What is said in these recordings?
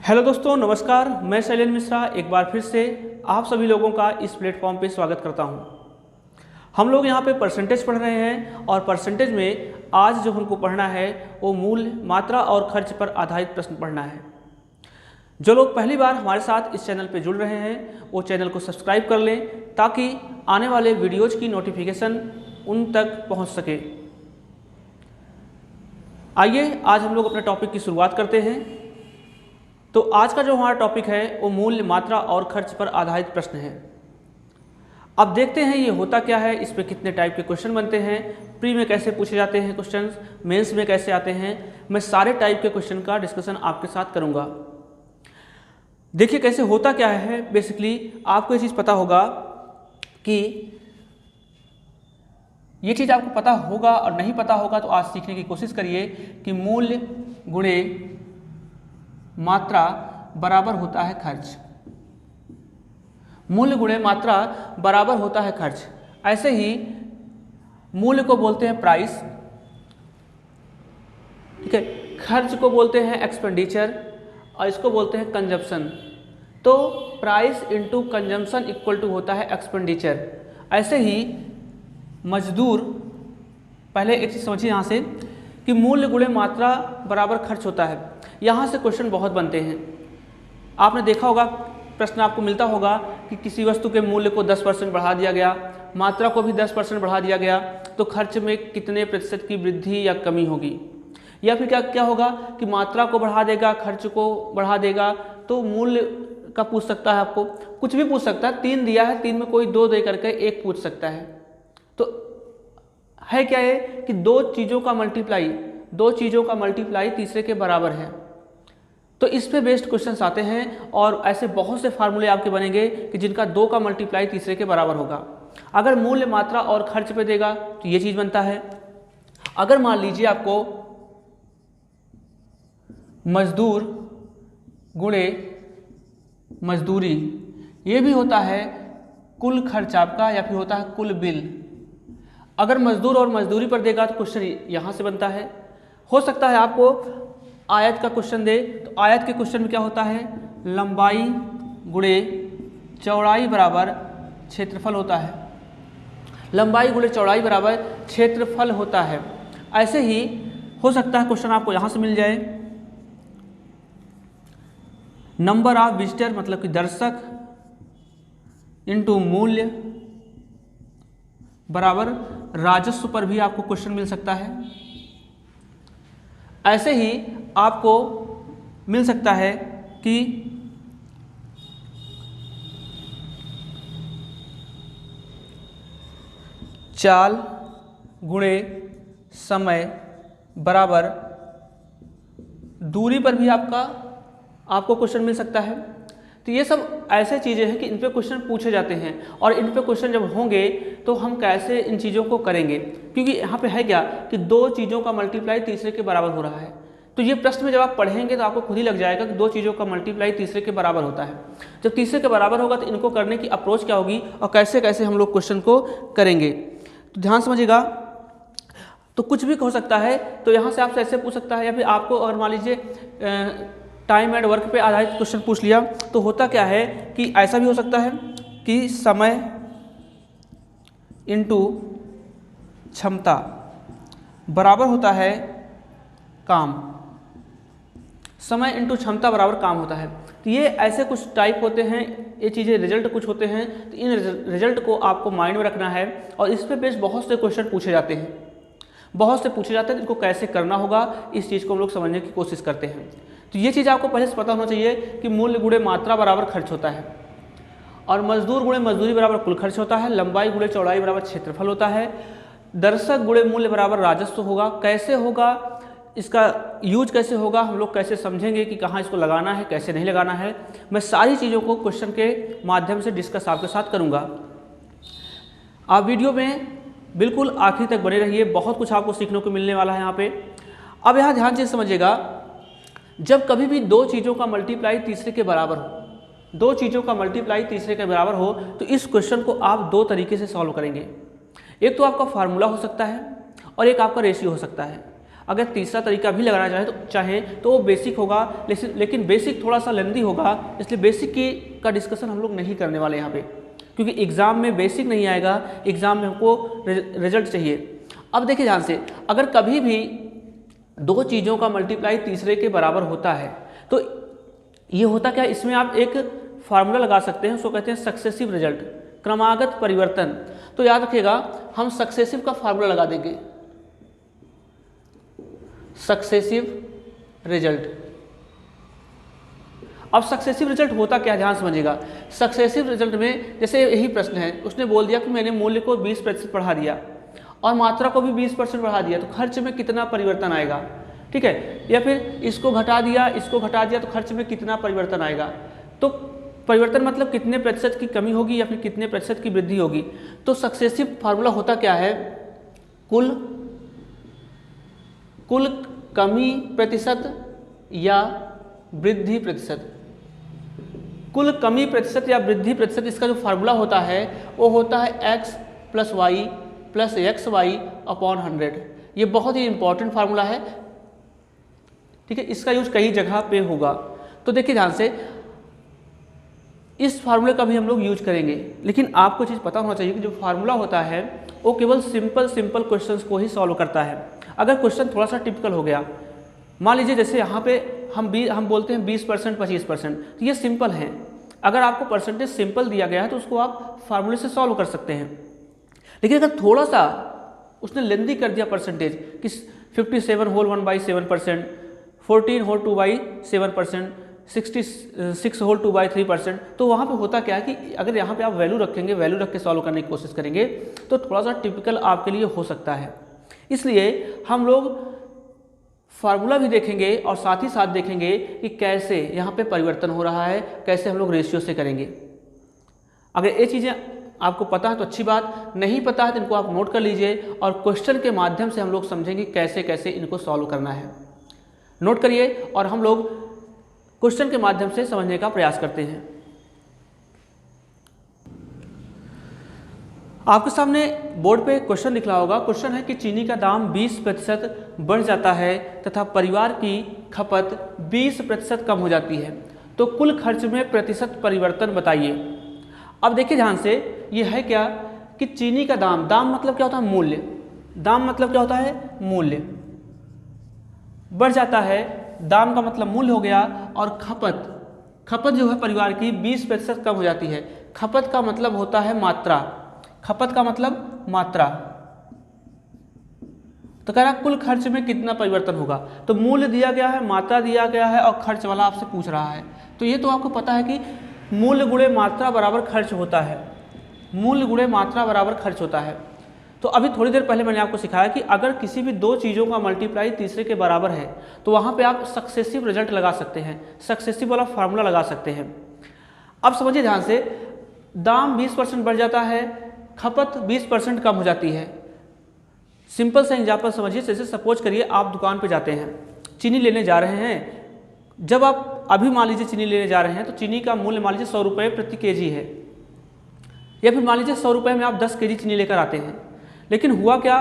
Hello दोस्तों, नमस्कार। मैं शैलेंद्र मिश्रा एक बार फिर से आप सभी लोगों का इस प्लेटफॉर्म पे स्वागत करता हूं। हम लोग यहां पे परसेंटेज पढ़ रहे हैं और परसेंटेज में आज जो हमको पढ़ना है वो मूल्य, मात्रा और खर्च पर आधारित प्रश्न पढ़ना है। जो लोग पहली बार हमारे साथ इस चैनल पे जुड़ रहे हैं वो चैनल को सब्सक्राइब कर लें ताकि आने वाले वीडियोज की नोटिफिकेशन उन तक पहुँच सके। आइए आज हम लोग अपने टॉपिक की शुरुआत करते हैं। तो आज का जो हमारा टॉपिक है वो मूल्य, मात्रा और खर्च पर आधारित प्रश्न है। अब देखते हैं ये होता क्या है, इस पे कितने टाइप के क्वेश्चन बनते हैं, प्री में कैसे पूछे जाते हैं क्वेश्चंस, मेंस में कैसे आते हैं। मैं सारे टाइप के क्वेश्चन का डिस्कशन आपके साथ करूंगा। देखिए कैसे होता क्या है। बेसिकली आपको ये चीज़ पता होगा कि ये चीज़ आपको पता होगा और नहीं पता होगा तो आज सीखने की कोशिश करिए कि मूल्य गुणे मात्रा बराबर होता है खर्च। मूल्य गुणे मात्रा बराबर होता है खर्च। ऐसे ही मूल्य को बोलते हैं प्राइस, ठीक है। खर्च को बोलते हैं एक्सपेंडिचर और इसको बोलते हैं कंजप्शन। तो price into consumption equal to होता है एक्सपेंडिचर। ऐसे ही मजदूर, पहले एक चीज़ समझिए यहाँ से कि मूल्य गुणे मात्रा बराबर खर्च होता है। यहाँ से क्वेश्चन बहुत बनते हैं। आपने देखा होगा, प्रश्न आपको मिलता होगा कि किसी वस्तु के मूल्य को 10% बढ़ा दिया गया, मात्रा को भी 10% बढ़ा दिया गया, तो खर्च में कितने प्रतिशत की वृद्धि या कमी होगी। या फिर क्या होगा कि मात्रा को बढ़ा देगा, खर्च को बढ़ा देगा, तो मूल्य का पूछ सकता है, आपको कुछ भी पूछ सकता है। 3 दिया है, 3 में कोई 2 दे करके 1 पूछ सकता है। तो है क्या है कि दो चीज़ों का मल्टीप्लाई तीसरे के बराबर है। तो इस पे बेस्ड क्वेश्चंस आते हैं और ऐसे बहुत से फार्मूले आपके बनेंगे कि जिनका 2 का मल्टीप्लाई तीसरे के बराबर होगा। अगर मूल्य, मात्रा और खर्च पे देगा तो ये चीज़ बनता है। अगर मान लीजिए आपको मजदूर गुणे मजदूरी, ये भी होता है कुल खर्च आपका या फिर होता है कुल बिल। अगर मजदूर और मजदूरी पर देगा तो क्वेश्चन यहाँ से बनता है। हो सकता है आपको आयत का क्वेश्चन दे, तो आयत के क्वेश्चन में क्या होता है, लंबाई गुणे चौड़ाई बराबर क्षेत्रफल होता है। लंबाई गुणे चौड़ाई बराबर क्षेत्रफल होता है। ऐसे ही हो सकता है क्वेश्चन आपको यहाँ से मिल जाए, नंबर ऑफ विजिटर मतलब कि दर्शक इंटू मूल्य बराबर राजस्व पर भी आपको क्वेश्चन मिल सकता है। ऐसे ही आपको मिल सकता है कि चाल गुणे समय बराबर दूरी पर भी आपको क्वेश्चन मिल सकता है। तो ये सब ऐसे चीज़ें हैं कि इन पे क्वेश्चन पूछे जाते हैं और इन पे क्वेश्चन जब होंगे तो हम कैसे इन चीज़ों को करेंगे, क्योंकि यहाँ पे है क्या कि 2 चीज़ों का मल्टीप्लाई तीसरे के बराबर हो रहा है। तो ये प्रश्न में जब आप पढ़ेंगे तो आपको खुद ही लग जाएगा कि 2 चीज़ों का मल्टीप्लाई तीसरे के बराबर होता है। जब तीसरे के बराबर होगा तो इनको करने की अप्रोच क्या होगी और कैसे कैसे हम लोग क्वेश्चन को करेंगे, तो ध्यान समझिएगा। तो कुछ भी हो सकता है, तो यहाँ से आपसे ऐसे पूछ सकता है, या फिर आपको अगर मान लीजिए टाइम एंड वर्क पे आधारित क्वेश्चन पूछ लिया तो होता क्या है कि ऐसा भी हो सकता है कि समय इंटू क्षमता बराबर होता है काम। समय इंटू क्षमता बराबर काम होता है। तो ये ऐसे कुछ टाइप होते हैं, ये चीज़ें रिजल्ट कुछ होते हैं। तो इन रिजल्ट को आपको माइंड में रखना है और इस पे बेस्ड बहुत से क्वेश्चन पूछे जाते हैं। इनको कैसे करना होगा, इस चीज़ को हम लोग समझने की कोशिश करते हैं। तो ये चीज़ आपको पहले से पता होना चाहिए कि मूल्य गुणे मात्रा बराबर खर्च होता है और मजदूर गुणे मजदूरी बराबर कुल खर्च होता है। लंबाई गुणे चौड़ाई बराबर क्षेत्रफल होता है। दर्शक गुणे मूल्य बराबर राजस्व होगा। कैसे होगा, इसका यूज कैसे होगा, हम लोग कैसे समझेंगे कि कहाँ इसको लगाना है, कैसे नहीं लगाना है, मैं सारी चीज़ों को क्वेश्चन के माध्यम से डिस्कस आपके साथ करूँगा। आप वीडियो में बिल्कुल आखिर तक बने रहिए, बहुत कुछ आपको सीखने को मिलने वाला है यहाँ पे। अब यहाँ ध्यान से समझिएगा, जब कभी भी 2 चीज़ों का मल्टीप्लाई तीसरे के बराबर हो, तो इस क्वेश्चन को आप 2 तरीके से सॉल्व करेंगे। एक तो आपका फार्मूला हो सकता है और एक आपका रेशियो हो सकता है। अगर तीसरा तरीका भी लगाना चाहें तो वो बेसिक होगा, लेकिन बेसिक थोड़ा सा लेंदी होगा, इसलिए बेसिक का डिस्कशन हम लोग नहीं करने वाले यहाँ पे, क्योंकि एग्ज़ाम में बेसिक नहीं आएगा, एग्ज़ाम में हमको रिजल्ट चाहिए। अब देखिए ध्यान से, अगर कभी भी दो चीज़ों का मल्टीप्लाई तीसरे के बराबर होता है तो ये होता क्या, इसमें आप एक फार्मूला लगा सकते हैं, उसको कहते हैं सक्सेसिव रिजल्ट, क्रमागत परिवर्तन। तो याद रखिएगा, हम सक्सेसिव का फार्मूला लगा देंगे, सक्सेसिव रिजल्ट। अब सक्सेसिव रिजल्ट होता क्या, ध्यान समझिएगा। सक्सेसिव रिजल्ट में जैसे यही प्रश्न है, उसने बोल दिया कि मैंने मूल्य को 20% बढ़ा दिया और मात्रा को भी 20% बढ़ा दिया, तो खर्च में कितना परिवर्तन आएगा, ठीक है। या फिर इसको घटा दिया, इसको घटा दिया, तो खर्च में कितना परिवर्तन आएगा। तो परिवर्तन मतलब कितने प्रतिशत की कमी होगी या फिर कितने प्रतिशत की वृद्धि होगी। तो सक्सेसिव फार्मूला होता क्या है, कुल कमी प्रतिशत या वृद्धि प्रतिशत। कुल कमी प्रतिशत या वृद्धि प्रतिशत, इसका जो फार्मूला होता है वो होता है x + y + xy/100। ये बहुत ही इंपॉर्टेंट फार्मूला है, ठीक है। इसका यूज कई जगह पे होगा। तो देखिए ध्यान से, इस फार्मूले का भी हम लोग यूज करेंगे, लेकिन आपको चीज़ पता होना चाहिए कि जो फार्मूला होता है वो केवल सिंपल क्वेश्चंस को ही सॉल्व करता है। अगर क्वेश्चन थोड़ा सा टिपिकल हो गया, मान लीजिए जैसे यहाँ पे हम बोलते हैं 20% 25%, तो ये सिंपल है। अगर आपको परसेंटेज सिंपल दिया गया है तो उसको आप फार्मूले से सॉल्व कर सकते हैं। लेकिन अगर थोड़ा सा उसने लेंदी कर दिया परसेंटेज कि 57 होल 1/7%, 14 होल 2/7%, 66 होल 2/3%, तो वहाँ पे होता क्या है कि अगर यहाँ पे आप वैल्यू रखेंगे, वैल्यू रख के सॉल्व करने की कोशिश करेंगे तो थोड़ा सा टिपिकल आपके लिए हो सकता है। इसलिए हम लोग फार्मूला भी देखेंगे और साथ ही साथ देखेंगे कि कैसे यहाँ पे परिवर्तन हो रहा है, कैसे हम लोग रेशियो से करेंगे। अगर ये चीज़ें आपको पता है तो अच्छी बात, नहीं पता है तो इनको आप नोट कर लीजिए और क्वेश्चन के माध्यम से हम लोग समझेंगे कैसे कैसे इनको सॉल्व करना है। नोट करिए और हम लोग क्वेश्चन के माध्यम से समझने का प्रयास करते हैं। आपके सामने बोर्ड पे क्वेश्चन लिखा होगा। क्वेश्चन है कि चीनी का दाम 20% बढ़ जाता है तथा परिवार की खपत 20% कम हो जाती है, तो कुल खर्च में प्रतिशत परिवर्तन बताइए। अब देखिए ध्यान से, ये है क्या कि चीनी का दाम मतलब क्या होता है, मूल्य। दाम मतलब क्या होता है, मूल्य। बढ़ जाता है, दाम का मतलब मूल्य हो गया, और खपत जो है परिवार की 20% कम हो जाती है। खपत का मतलब होता है मात्रा, खपत का मतलब मात्रा। तो कह रहा कुल खर्च में कितना परिवर्तन होगा। तो मूल्य दिया गया है, मात्रा दिया गया है और खर्च वाला आपसे पूछ रहा है। तो ये तो आपको पता है कि मूल्य गुणे मात्रा बराबर खर्च होता है, मूल्य गुणे मात्रा बराबर खर्च होता है। तो अभी थोड़ी देर पहले मैंने आपको सिखाया कि अगर किसी भी दो चीज़ों का मल्टीप्लाई तीसरे के बराबर है तो वहाँ पे आप सक्सेसिव रिजल्ट लगा सकते हैं, सक्सेसिव वाला फार्मूला लगा सकते हैं। अब समझिए ध्यान से, दाम 20% बढ़ जाता है, खपत 20% कम हो जाती है। सिंपल सा एग्जाम्पल समझिए, जैसे सपोज करिए आप दुकान पे जाते हैं, चीनी लेने जा रहे हैं। जब आप अभी मान लीजिए चीनी लेने जा रहे हैं तो चीनी का मूल्य मान लीजिए 100 रुपये प्रति केजी है, या फिर मान लीजिए 100 रुपये में आप 10 केजी चीनी लेकर आते हैं। लेकिन हुआ क्या,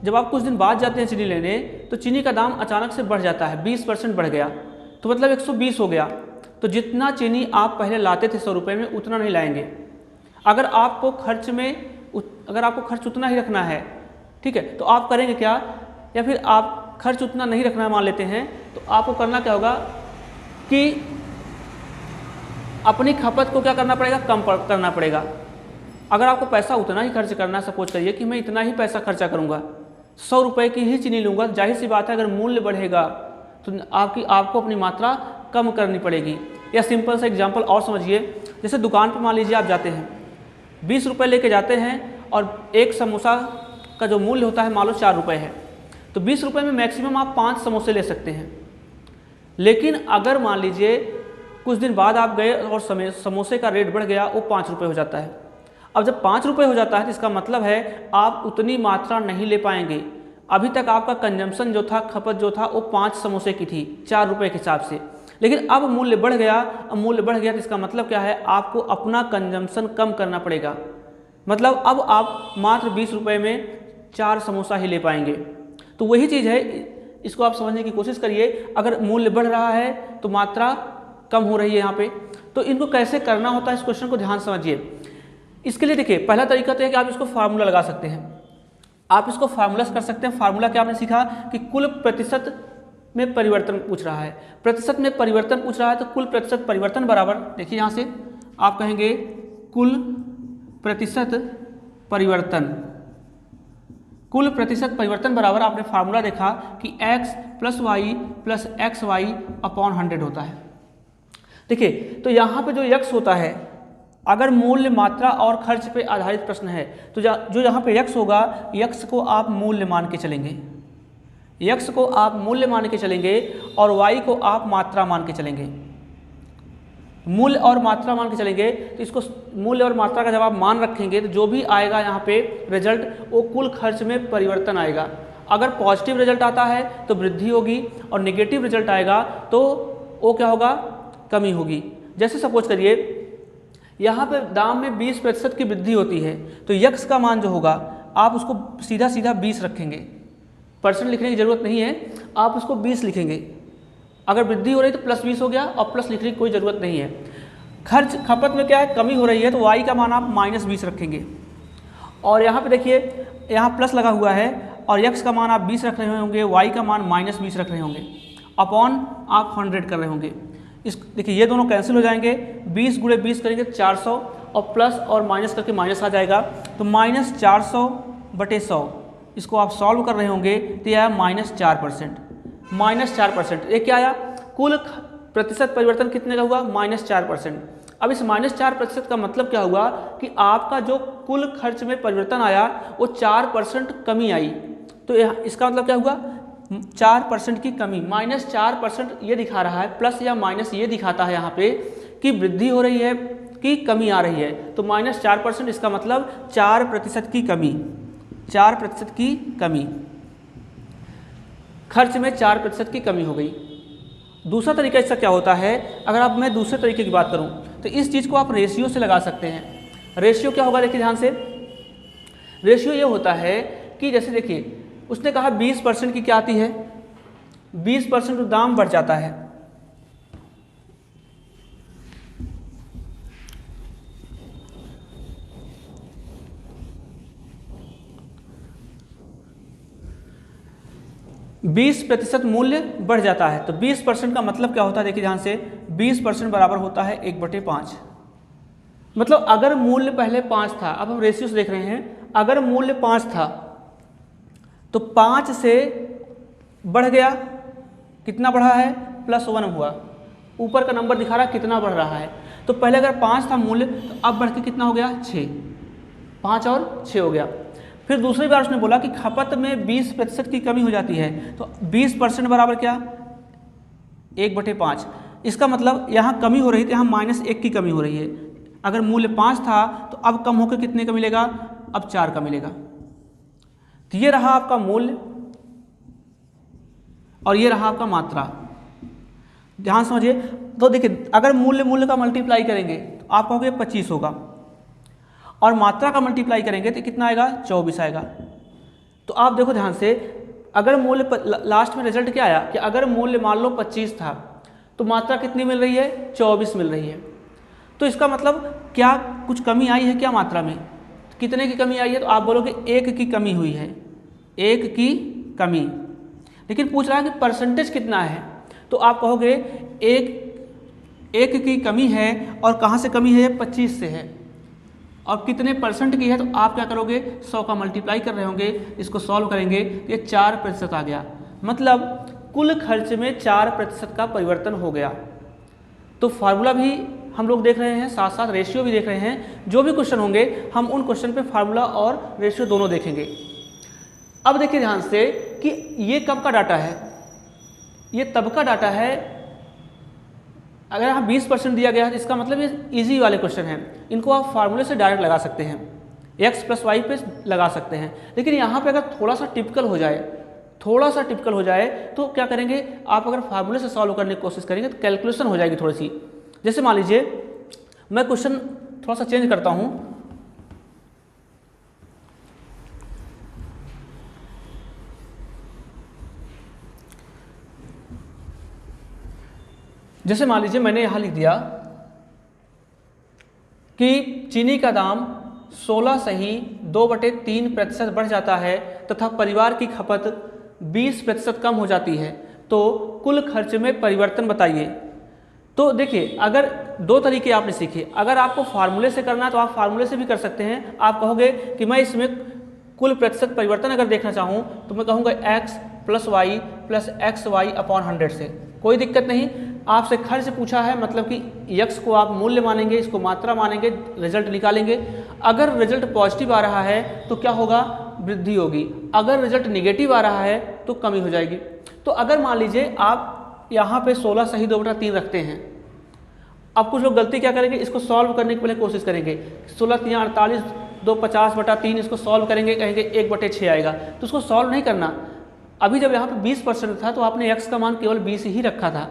जब आप कुछ दिन बाद जाते हैं चीनी लेने तो चीनी का दाम अचानक से बढ़ जाता है, 20% बढ़ गया, तो मतलब 120 हो गया। तो जितना चीनी आप पहले लाते थे 100 रुपये में, उतना नहीं लाएंगे। अगर आपको खर्च उतना ही रखना है, ठीक है, तो आप करेंगे क्या, या फिर आप खर्च उतना नहीं रखना मान लेते हैं, तो आपको करना क्या होगा कि अपनी खपत को क्या करना पड़ेगा, कम करना पड़ेगा। अगर आपको पैसा उतना ही खर्च करना है, सपोज करिए कि मैं इतना ही पैसा खर्चा करूंगा, 100 रुपये की ही चीनी लूँगा, जाहिर सी बात है अगर मूल्य बढ़ेगा तो आपको अपनी मात्रा कम करनी पड़ेगी। या सिंपल सा एग्जांपल और समझिए, जैसे दुकान पर मान लीजिए आप जाते हैं, 20 रुपये लेके जाते हैं और एक समोसा का जो मूल्य होता है मान लो 4 रुपये है, तो 20 रुपये में मैक्सिमम आप 5 समोसे ले सकते हैं। लेकिन अगर मान लीजिए कुछ दिन बाद आप गए और समोसे का रेट बढ़ गया, वो 5 रुपये हो जाता है। अब जब 5 रुपये हो जाता है तो इसका मतलब है आप उतनी मात्रा नहीं ले पाएंगे। अभी तक आपका कंजम्पशन जो था, खपत जो था, वो 5 समोसे की थी 4 रुपये के हिसाब से। लेकिन अब मूल्य बढ़ गया, तो इसका मतलब क्या है, आपको अपना कंजम्पशन कम करना पड़ेगा। मतलब अब आप मात्र 20 रुपये में 4 समोसा ही ले पाएंगे। तो वही चीज़ है, इसको आप समझने की कोशिश करिए। अगर मूल्य बढ़ रहा है तो मात्रा कम हो रही है यहाँ पे। तो इनको कैसे करना होता है, इस क्वेश्चन को ध्यान से समझिए। इसके लिए देखिए पहला तरीका तो है कि आप इसको फार्मूला लगा सकते हैं। आप इसको फार्मूला कर सकते हैं। फार्मूला क्या आपने सीखा कि कुल प्रतिशत में परिवर्तन पूछ रहा है, प्रतिशत में परिवर्तन पूछ रहा है, तो कुल प्रतिशत परिवर्तन बराबर, देखिए यहाँ से आप कहेंगे कुल प्रतिशत परिवर्तन, कुल प्रतिशत परिवर्तन बराबर आपने फार्मूला देखा कि x plus Y plus x Y upon 100 होता है। देखिए तो यहाँ पे जो x होता है, अगर मूल्य, मात्रा और खर्च पे आधारित प्रश्न है तो जो यहाँ पे x होगा, x को आप मूल्य मान के चलेंगे, x को आप मूल्य मान के चलेंगे और y को आप मात्रा मान के चलेंगे। मूल्य और मात्रा मान के चलेंगे तो इसको मूल्य और मात्रा का जब आप मान रखेंगे तो जो भी आएगा यहाँ पे रिजल्ट वो कुल खर्च में परिवर्तन आएगा। अगर पॉजिटिव रिजल्ट आता है तो वृद्धि होगी और नेगेटिव रिजल्ट आएगा तो वो क्या होगा, कमी होगी। जैसे सपोज करिए यहाँ पे दाम में 20% की वृद्धि होती है तो यक्स का मान जो होगा आप उसको सीधा सीधा 20 रखेंगे, परसेंट लिखने की ज़रूरत नहीं है, आप उसको 20 लिखेंगे। अगर वृद्धि हो रही है तो प्लस 20 हो गया और प्लस लिखने की कोई ज़रूरत नहीं है। खर्च खपत में क्या है, कमी हो रही है तो वाई का मान आप -20 रखेंगे। और यहाँ पे देखिए यहाँ प्लस लगा हुआ है और यक्स का मान आप 20 रख रहे होंगे, वाई का मान -20 रख रहे होंगे, अपॉन आप 100 कर रहे होंगे। इस देखिए ये दोनों कैंसिल हो जाएंगे, 20 गुणे 20 करेंगे 400 और प्लस और माइनस करके माइनस आ जाएगा तो -400/100। इसको आप सॉल्व कर रहे होंगे तो यह आया -4%, -4%। ये क्या आया, कुल प्रतिशत परिवर्तन कितने का हुआ, -4%। अब इस -4% का मतलब क्या हुआ कि आपका जो कुल खर्च में परिवर्तन आया वो 4% कमी आई। तो इसका मतलब क्या हुआ, 4% की कमी। -4% ये दिखा रहा है, प्लस या माइनस ये दिखाता है यहाँ पे कि वृद्धि हो रही है कि कमी आ रही है। तो -4% इसका मतलब 4% की कमी, 4% की कमी, खर्च में 4% की कमी हो गई। दूसरा तरीका इसका क्या होता है, अगर आप मैं दूसरे तरीके की बात करूं तो इस चीज़ को आप रेशियो से लगा सकते हैं। रेशियो क्या होगा, देखिए ध्यान से, रेशियो ये होता है कि जैसे देखिए उसने कहा 20% की क्या आती है, 20% दाम बढ़ जाता है, %20 मूल्य बढ़ जाता है। तो 20% का मतलब क्या होता है, देखिए ध्यान से, 20% बराबर होता है 1/5। मतलब अगर मूल्य पहले 5 था, अब हम रेशियो से देख रहे हैं, अगर मूल्य 5 था तो 5 से बढ़ गया, कितना बढ़ा है, +1 हुआ। ऊपर का नंबर दिखा रहा है कितना बढ़ रहा है। तो पहले अगर 5 था मूल्य तो अब बढ़ के कितना हो गया, 6, 5 और 6 हो गया। फिर दूसरी बार उसने बोला कि खपत में 20% की कमी हो जाती है, तो 20% बराबर क्या, 1/5। इसका मतलब यहाँ कमी हो रही थी, यहाँ -1 की कमी हो रही है। अगर मूल्य 5 था तो अब कम होकर कितने का मिलेगा, अब 4 का मिलेगा। तो ये रहा आपका मूल्य और ये रहा आपका मात्रा। ध्यान समझिए। तो देखिए अगर मूल्य का मल्टीप्लाई करेंगे तो आप कहोगे 25 होगा, और मात्रा का मल्टीप्लाई करेंगे तो कितना आएगा, 24 आएगा। तो आप देखो ध्यान से, अगर मूल्य लास्ट में रिजल्ट क्या आया कि अगर मूल्य मान लो 25 था तो मात्रा कितनी मिल रही है, 24 मिल रही है। तो इसका मतलब क्या कुछ कमी आई है क्या मात्रा में, कितने की कमी आई है, तो आप बोलोगे 1 की कमी हुई है, 1 की कमी। लेकिन पूछ रहा है कि परसेंटेज कितना है, तो आप कहोगे 1 की कमी है, और कहाँ से कमी है, 25 से है, और कितने % की है, तो आप क्या करोगे, 100 का मल्टीप्लाई कर रहे होंगे, इसको सॉल्व करेंगे, ये 4% आ गया। मतलब कुल खर्च में 4% का परिवर्तन हो गया। तो फार्मूला भी हम लोग देख रहे हैं, साथ साथ रेशियो भी देख रहे हैं। जो भी क्वेश्चन होंगे हम उन क्वेश्चन पे फार्मूला और रेशियो दोनों देखेंगे। अब देखिए ध्यान से कि ये कब का डाटा है, ये तब का डाटा है अगर यहाँ 20% दिया गया है, इसका मतलब ये इजी वाले क्वेश्चन हैं, इनको आप फार्मूले से डायरेक्ट लगा सकते हैं, x + y पे लगा सकते हैं। लेकिन यहाँ पे अगर थोड़ा सा टिपिकल हो जाए तो क्या करेंगे, आप अगर फार्मूले से सॉल्व करने की कोशिश करेंगे तो कैलकुलेशन हो जाएगी थोड़ी सी। जैसे मान लीजिए मैं क्वेश्चन थोड़ा सा चेंज करता हूँ, जैसे मान लीजिए मैंने यहाँ लिख दिया कि चीनी का दाम 16 सही 2/3% बढ़ जाता है तथा परिवार की खपत 20% कम हो जाती है, तो कुल खर्च में परिवर्तन बताइए। तो देखिए, अगर दो तरीके आपने सीखे, अगर आपको फार्मूले से करना है तो आप फार्मूले से भी कर सकते हैं। आप कहोगे कि मैं इसमें कुल प्रतिशत परिवर्तन अगर देखना चाहूँ तो मैं कहूँगा x + y + xy/100 से, कोई दिक्कत नहीं। आपसे खर्च पूछा है, मतलब कि x को आप मूल्य मानेंगे, इसको मात्रा मानेंगे, रिजल्ट निकालेंगे। अगर रिजल्ट पॉजिटिव आ रहा है तो क्या होगा, वृद्धि होगी। अगर रिजल्ट निगेटिव आ रहा है तो कमी हो जाएगी। तो अगर मान लीजिए आप यहाँ पे 16 सही 2/3 रखते हैं, अब कुछ लोग गलती क्या करेंगे, इसको सॉल्व करने की पहले कोशिश करेंगे। 16 × 3 = 48, 2 50/3, इसको सॉल्व करेंगे, कहेंगे 1/6 आएगा। तो उसको सॉल्व नहीं करना। अभी जब यहाँ पे 20% था तो आपने x का मान केवल 20 ही रखा था,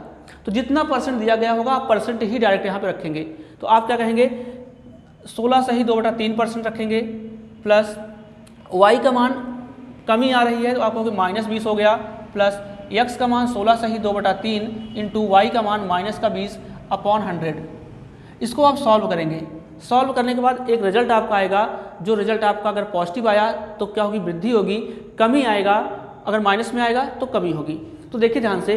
तो जितना परसेंट दिया गया होगा आप परसेंट ही डायरेक्ट यहाँ पे रखेंगे। तो आप क्या कहेंगे, 16 सही 2/3% रखेंगे, प्लस y का मान कमी आ रही है तो आप कहोगे -20 हो गया, प्लस x का मान 16 सही 2/3 इंटू y का मान -20/100। इसको आप सॉल्व करेंगे। सॉल्व करने के बाद एक रिजल्ट आपका आएगा। जो रिजल्ट आपका अगर पॉजिटिव आया तो क्या होगी, वृद्धि होगी। कमी आएगा, अगर माइनस में आएगा तो कमी होगी। तो देखिए ध्यान से,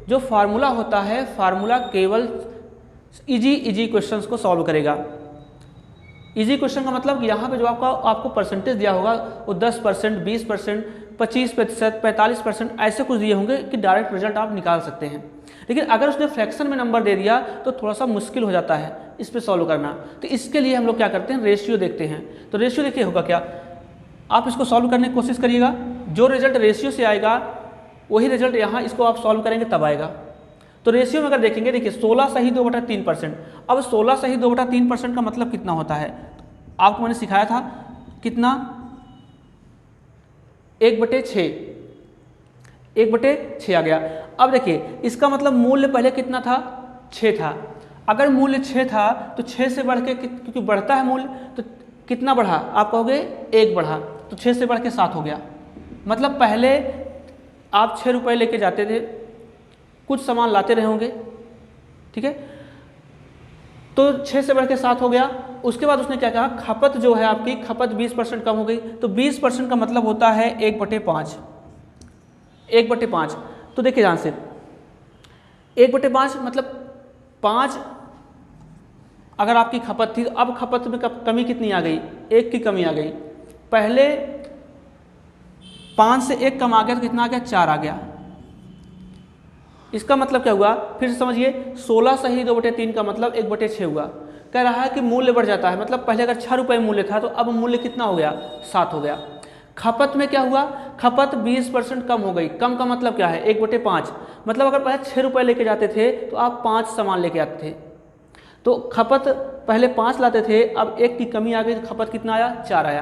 जो फार्मूला होता है, फार्मूला केवल इजी क्वेश्चंस को सॉल्व करेगा। इजी क्वेश्चन का मतलब यहाँ पे जो आपको परसेंटेज दिया होगा वो 10%, 20%, 25%, 45% ऐसे कुछ दिए होंगे कि डायरेक्ट रिजल्ट आप निकाल सकते हैं। लेकिन अगर उसने फ्रैक्शन में नंबर दे दिया तो थोड़ा सा मुश्किल हो जाता है इस पे सॉल्व करना। तो इसके लिए हम लोग क्या करते हैं, रेशियो देखते हैं। तो रेशियो देखिए होगा क्या, आप इसको सॉल्व करने की कोशिश करिएगा। जो रिजल्ट रेशियो से आएगा वही रिजल्ट यहाँ इसको आप सॉल्व करेंगे तब आएगा। तो रेशियो में अगर देखेंगे, देखिए 16 सही 2/3%। अब 16 सही 2/3% का मतलब कितना होता है, आपको मैंने सिखाया था कितना, 1/6, 1/6 आ गया। अब देखिए इसका मतलब मूल्य पहले कितना था, 6 था। अगर मूल्य 6 था तो 6 से बढ़ के, क्योंकि बढ़ता है मूल्य, तो कितना बढ़ा, आप कहोगे 1 बढ़ा, तो 6 से बढ़ के 7 हो गया। मतलब पहले आप 6 रुपये लेके जाते थे, कुछ सामान लाते रहे होंगे, ठीक है, तो 6 से बढ़ के 7 हो गया। उसके बाद उसने क्या कहा, खपत जो है आपकी, खपत 20% कम हो गई। तो 20% का मतलब होता है 1/5, 1/5। तो देखिए ध्यान से, 1/5 मतलब 5 अगर आपकी खपत थी, अब खपत में कमी कितनी आ गई, 1 की कमी आ गई। पहले 5 से 1 कम आ गया तो कितना आ गया, 4 आ गया। इसका मतलब क्या हुआ, फिर से समझिए, 16 सही 2/3 का मतलब 1/6 हुआ। कह रहा है कि मूल्य बढ़ जाता है, मतलब पहले अगर 6 रुपये मूल्य था तो अब मूल्य कितना हो गया, 7 हो गया। खपत में क्या हुआ, खपत 20% कम हो गई। कम का मतलब क्या है, 1/5। मतलब अगर पहले 6 रुपये लेके जाते थे तो आप 5 सामान लेके आते थे, तो खपत पहले 5 लाते थे, अब 1 की कमी आ गई तो खपत कितना आया, 4 आया।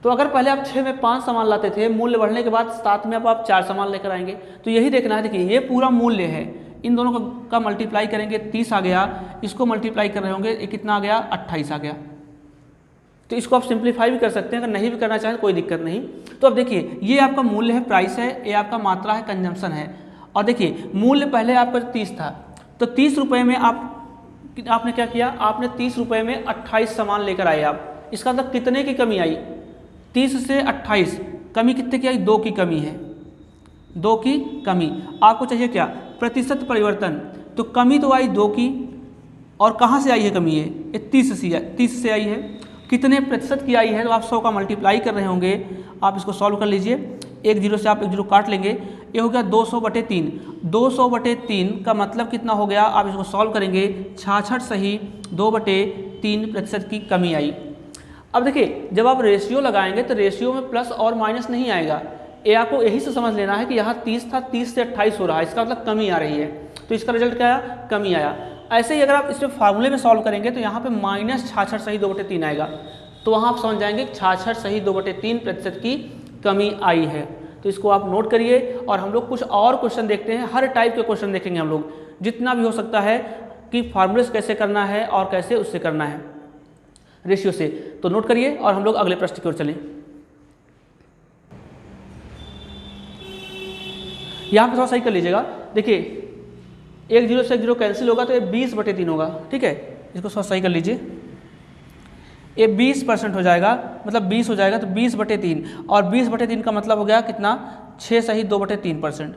तो अगर पहले आप 6 में 5 सामान लाते थे, मूल्य बढ़ने के बाद 7 में अब आप 4 सामान लेकर आएंगे। तो यही देखना है, देखिए ये पूरा मूल्य है, इन दोनों का मल्टीप्लाई करेंगे 30 आ गया, इसको मल्टीप्लाई कर रहे होंगे, ये कितना आ गया, 28 आ गया। तो इसको आप सिंप्लीफाई भी कर सकते हैं, अगर नहीं भी करना चाहें कोई दिक्कत नहीं। तो अब देखिए ये आपका मूल्य है, प्राइस है, ये आपका मात्रा है, कंजम्पशन है। और देखिए मूल्य पहले आपका 30 था, तो 30 रुपये में आपने क्या किया, आपने 30 रुपये में 28 सामान लेकर आए आप। इसका मतलब कितने की कमी आई, 30 से 28, कमी कितने की आई, 2 की कमी है, 2 की कमी। आपको चाहिए क्या, प्रतिशत परिवर्तन। तो कमी तो आई 2 की, और कहाँ से आई है कमी, ये 30 से आई है। कितने प्रतिशत की आई है, तो आप 100 का मल्टीप्लाई कर रहे होंगे। आप इसको सॉल्व कर लीजिए, 1 0 से आप 1 0 काट लेंगे, ये हो गया 200/3। 200/3 का मतलब कितना हो गया, आप इसको सॉल्व करेंगे, 66 सही 2/3% की कमी आई। अब देखिए जब आप रेशियो लगाएंगे तो रेशियो में प्लस और माइनस नहीं आएगा, ये आपको यही से समझ लेना है कि यहाँ 30 था, 30 से 28 हो रहा है, इसका मतलब कमी आ रही है। तो इसका रिजल्ट क्या आया, कमी आया। ऐसे ही अगर आप इसमें फार्मूले में सॉल्व करेंगे तो यहाँ पे -66 सही 2/3 आएगा, तो वहाँ आप समझ जाएंगे 66 सही 2/3% की कमी आई है। तो इसको आप नोट करिए, और हम लोग कुछ और क्वेश्चन देखते हैं, हर टाइप के क्वेश्चन देखेंगे हम लोग, जितना भी हो सकता है कि फार्मूले से कैसे करना है और कैसे उससे करना है रेशियो से। तो नोट करिए और हम लोग अगले प्रश्न की ओर चलें। यहाँ पे थोड़ा सही कर लीजिएगा। देखिए एक जीरो से एक जीरो कैंसिल होगा तो ये 20/3 होगा, ठीक है। इसको थोड़ा सही कर लीजिए, ये 20% हो जाएगा, मतलब 20 हो जाएगा तो 20/3, और 20/3 का मतलब हो गया कितना, 6 सही 2/3%।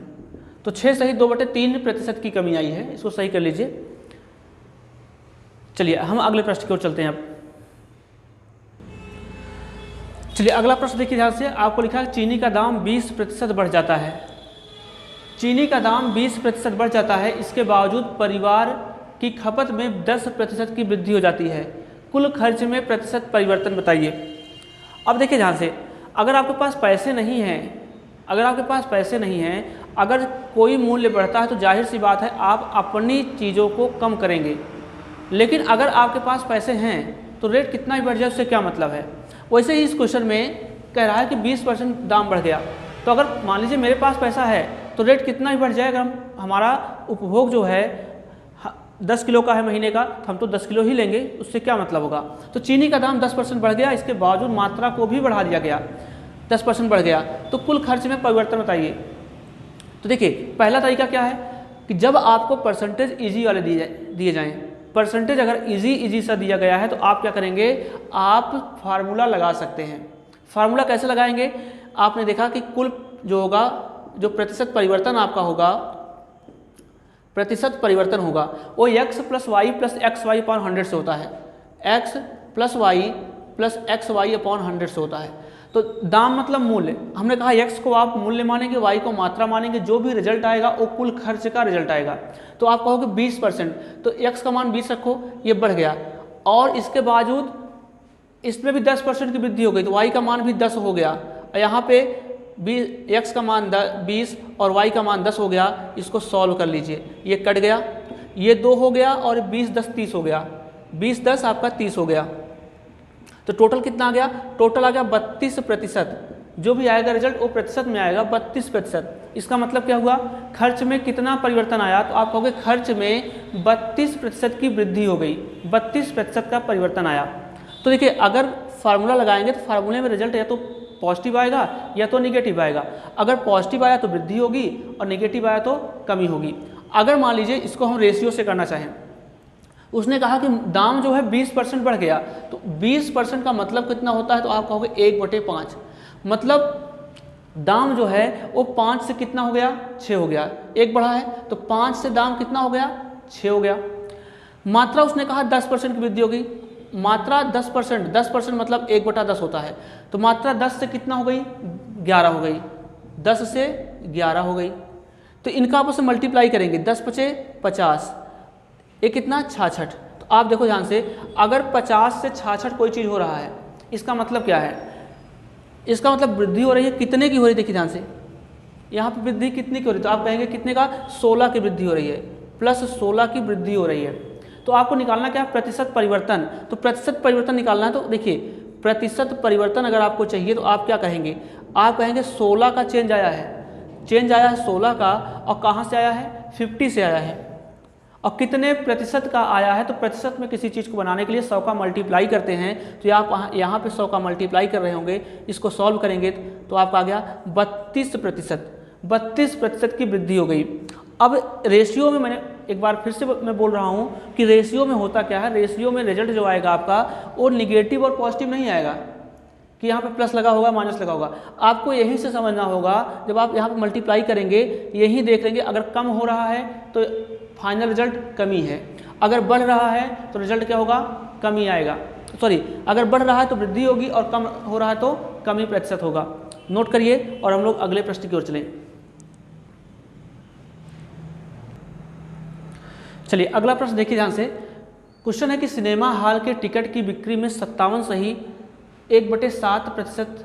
तो 6 सही 2/3% की कमी आई है, इसको सही कर लीजिए। चलिए हम अगले प्रश्न की ओर चलते हैं अब। चलिए अगला प्रश्न देखिए ध्यान से, आपको लिखा है चीनी का दाम 20% बढ़ जाता है। चीनी का दाम 20% बढ़ जाता है, इसके बावजूद परिवार की खपत में 10% की वृद्धि हो जाती है। कुल खर्च में प्रतिशत परिवर्तन बताइए। अब देखिए ध्यान से, अगर आपके पास पैसे नहीं हैं, अगर कोई मूल्य बढ़ता है तो जाहिर सी बात है आप अपनी चीज़ों को कम करेंगे। लेकिन अगर आपके पास पैसे हैं तो रेट कितना भी बढ़ जाए उससे क्या मतलब है। वैसे ही इस क्वेश्चन में कह रहा है कि 20% दाम बढ़ गया, तो अगर मान लीजिए मेरे पास पैसा है तो रेट कितना भी बढ़ जाए, अगर हमारा उपभोग जो है 10 किलो का है महीने का, तो हम तो 10 किलो ही लेंगे, उससे क्या मतलब होगा। तो चीनी का दाम 10% बढ़ गया, इसके बावजूद मात्रा को भी बढ़ा दिया गया, 10% बढ़ गया, तो कुल खर्च में परिवर्तन बताइए। तो देखिए पहला तरीका क्या है कि जब आपको परसेंटेज ईजी वाले दिए जाएँ, परसेंटेज अगर इजी सा दिया गया है तो आप क्या करेंगे, आप फार्मूला लगा सकते हैं। फार्मूला कैसे लगाएंगे, आपने देखा कि कुल जो होगा, जो प्रतिशत परिवर्तन आपका होगा, प्रतिशत परिवर्तन होगा वो x + y + xy/100 से होता है, x + y + xy/100 से होता है। तो दाम मतलब मूल्य, हमने कहा x को आप मूल्य मानेंगे, y को मात्रा मानेंगे, जो भी रिजल्ट आएगा वो कुल खर्च का रिजल्ट आएगा। तो आप कहोगे 20%, तो x का मान 20 रखो, ये बढ़ गया, और इसके बावजूद इसमें भी 10% की वृद्धि हो गई, तो y का मान भी 10 हो गया, यहाँ पे x का मान 20 और y का मान 10 हो गया। इसको सॉल्व कर लीजिए, ये कट गया, ये 2 हो गया, और 20 10 30 हो गया, 20 10 आपका 30 हो गया। तो टोटल कितना आ गया, टोटल आ गया 32%। जो भी आएगा रिजल्ट वो प्रतिशत में आएगा, 32%। इसका मतलब क्या हुआ, खर्च में कितना परिवर्तन आया, तो आप कहोगे खर्च में 32% की वृद्धि हो गई, 32% का परिवर्तन आया। तो देखिए अगर फार्मूला लगाएंगे तो फार्मूले में रिजल्ट या तो पॉजिटिव आएगा या तो निगेटिव आएगा। अगर पॉजिटिव आया तो वृद्धि होगी और निगेटिव आया तो कमी होगी। अगर मान लीजिए इसको हम रेशियो से करना चाहें, उसने कहा कि दाम जो है 20% बढ़ गया, तो 20% का मतलब कितना होता है, तो आप कहोगे 1/5, मतलब दाम जो है वो 5 से कितना हो गया, 6 हो गया, 1 बढ़ा है तो 5 से दाम कितना हो गया, 6 हो गया। मात्रा उसने कहा 10% की वृद्धि होगी, मात्रा 10% मतलब 1/10 होता है, तो मात्रा 10 से कितना हो गई, 11 हो गई, 10 से 11 हो गई। तो इनका आपस में मल्टीप्लाई करेंगे, 10 × 5 = 50, ये कितना 66। तो आप देखो ध्यान से, अगर 50 से 66 कोई चीज़ हो रहा है, इसका मतलब क्या है, इसका मतलब वृद्धि हो रही है, कितने की हो रही है, देखिए ध्यान से, यहाँ पे वृद्धि कितनी की हो रही है, तो आप कहेंगे कितने का, 16 की वृद्धि हो रही है, +16 की वृद्धि हो रही है। तो आपको निकालना क्या है, प्रतिशत परिवर्तन। तो प्रतिशत परिवर्तन निकालना है, तो देखिए प्रतिशत परिवर्तन अगर आपको चाहिए तो आप क्या कहेंगे, आप कहेंगे 16 का चेंज आया है, 16 का, और कहाँ से आया है, 50 से आया है, और कितने प्रतिशत का आया है, तो प्रतिशत में किसी चीज़ को बनाने के लिए 100 का मल्टीप्लाई करते हैं, तो आप यहाँ पे 100 का मल्टीप्लाई कर रहे होंगे, इसको सॉल्व करेंगे तो आपका आ गया 32%, 32% की वृद्धि हो गई। अब रेशियो में, मैंने एक बार फिर से मैं बोल रहा हूँ कि रेशियो में होता क्या है, रेशियो में रिजल्ट जो आएगा आपका वो निगेटिव और पॉजिटिव नहीं आएगा कि यहाँ पे प्लस लगा होगा माइनस लगा होगा। आपको यहीं से समझना होगा, जब आप यहाँ पे मल्टीप्लाई करेंगे यही देख लेंगे, अगर कम हो रहा है तो फाइनल रिजल्ट कमी है, अगर बढ़ रहा है तो रिजल्ट क्या होगा, कमी आएगा, सॉरी अगर बढ़ रहा है तो वृद्धि होगी और कम हो रहा है तो कमी प्रतिशत होगा। नोट करिए और हम लोग अगले प्रश्न की ओर चलें। चलिए अगला प्रश्न देखिए ध्यान से। क्वेश्चन है कि सिनेमा हॉल के टिकट की बिक्री में 57 सही 1/7%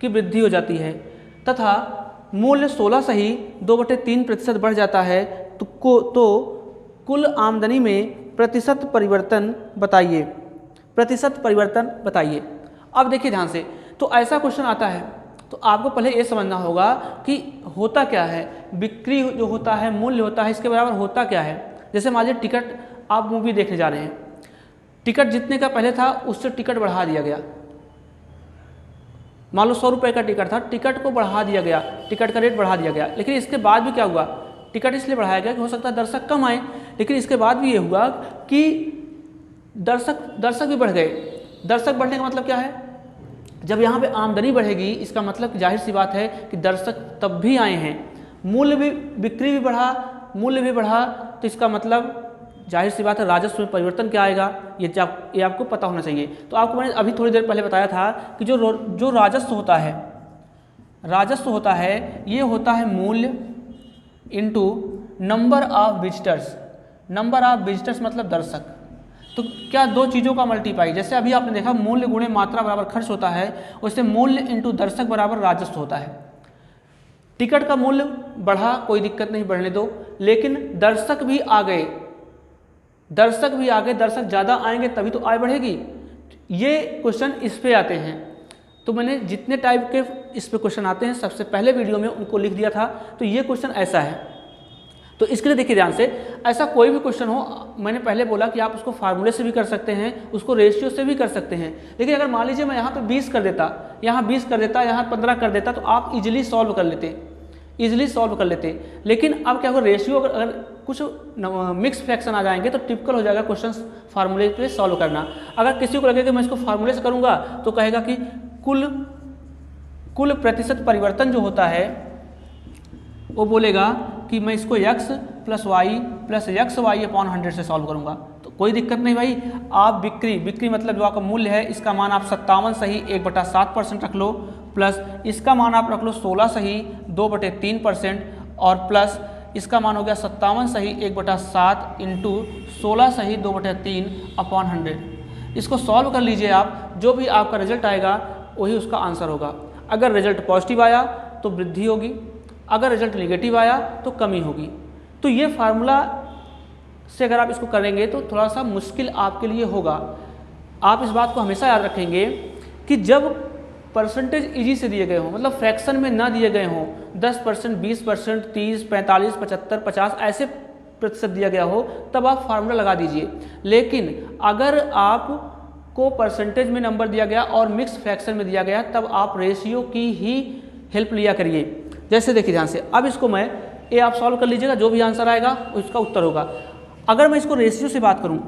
की वृद्धि हो जाती है तथा मूल्य 16 सही 2/3% बढ़ जाता है, तो कुल आमदनी में प्रतिशत परिवर्तन बताइए, प्रतिशत परिवर्तन बताइए। अब देखिए ध्यान से, तो ऐसा क्वेश्चन आता है तो आपको पहले ये समझना होगा कि होता क्या है, बिक्री जो होता है, मूल्य होता है, इसके बराबर होता क्या है। जैसे मान लीजिए टिकट, आप मूवी देखने जा रहे हैं, टिकट जितने का पहले था उससे टिकट बढ़ा दिया गया, मान लो 100 रुपये का टिकट था, टिकट को बढ़ा दिया गया, टिकट का रेट बढ़ा दिया गया, लेकिन इसके बाद भी क्या हुआ, टिकट इसलिए बढ़ाया गया कि हो सकता है दर्शक कम आए, लेकिन इसके बाद भी ये हुआ कि दर्शक भी बढ़ गए। दर्शक बढ़ने का मतलब क्या है, जब यहाँ पे आमदनी बढ़ेगी इसका मतलब जाहिर सी बात है कि दर्शक तब भी आए हैं। मूल्य भी, बिक्री भी बढ़ा, मूल्य भी बढ़ा, तो इसका मतलब जाहिर सी बात है राजस्व में परिवर्तन क्या आएगा, ये आपको पता होना चाहिए। तो आपको मैंने अभी थोड़ी देर पहले बताया था कि जो राजस्व होता है, राजस्व होता है ये होता है मूल्य into number of visitors. Number of visitors मतलब दर्शक। तो क्या दो चीज़ों का मल्टीप्लाई, जैसे अभी आपने देखा मूल्य गुणे मात्रा बराबर खर्च होता है, उससे मूल्य इंटू दर्शक बराबर राजस्व होता है। टिकट का मूल्य बढ़ा, कोई दिक्कत नहीं, बढ़ने दो, लेकिन दर्शक भी आ गए, दर्शक ज़्यादा आएंगे तभी तो आय बढ़ेगी। ये क्वेश्चन इस पे आते हैं। तो मैंने जितने टाइप के इस पे क्वेश्चन आते हैं सबसे पहले वीडियो में उनको लिख दिया था। तो ये क्वेश्चन ऐसा है, तो इसके लिए देखिए ध्यान से, ऐसा कोई भी क्वेश्चन हो, मैंने पहले बोला कि आप उसको फार्मूले से भी कर सकते हैं, उसको रेशियो से भी कर सकते हैं। लेकिन अगर मान लीजिए मैं यहाँ पे 20 कर देता, यहाँ 20 कर देता, यहाँ 15 कर देता, तो आप इजीली सॉल्व कर लेते। लेकिन अब क्या होगा, रेशियो अगर कुछ मिक्स फ्रैक्शन आ जाएंगे तो टिपिकल हो जाएगा क्वेश्चन फार्मूले पे सॉल्व करना। अगर किसी को लगे कि मैं इसको फार्मूले से करूँगा तो कहेगा कि कुल प्रतिशत परिवर्तन जो होता है वो बोलेगा कि मैं इसको x plus Y plus x Y upon 100 से सॉल्व करूंगा। तो कोई दिक्कत नहीं भाई, आप बिक्री मतलब जो आपका मूल्य है इसका मान आप 57 सही 1/7% रख लो, प्लस इसका मान आप रख लो 16 सही 2/3%, और प्लस इसका मान हो गया 57 सही 1/7 इंटू 16 सही 2/3 अपॉन 100। इसको सॉल्व कर लीजिए आप, जो भी आपका रिजल्ट आएगा वही उसका आंसर होगा। अगर रिजल्ट पॉजिटिव आया तो वृद्धि होगी, अगर रिजल्ट नेगेटिव आया तो कमी होगी। तो ये फार्मूला से अगर आप इसको करेंगे तो थोड़ा सा मुश्किल आपके लिए होगा। आप इस बात को हमेशा याद रखेंगे कि जब परसेंटेज इजी से दिए गए हों, मतलब फ्रैक्शन में ना दिए गए हों, 10%, 20%, 30, 45, 75, 50 ऐसे प्रतिशत दिया गया हो, तब आप फार्मूला लगा दीजिए। लेकिन अगर आपको परसेंटेज में नंबर दिया गया और मिक्स फ्रैक्शन में दिया गया, तब आप रेशियो की ही हेल्प लिया करिए। जैसे देखिए ध्यान से, अब इसको ये आप सॉल्व कर लीजिएगा, जो भी आंसर आएगा उसका उत्तर होगा। अगर मैं इसको रेशियो से बात करूं,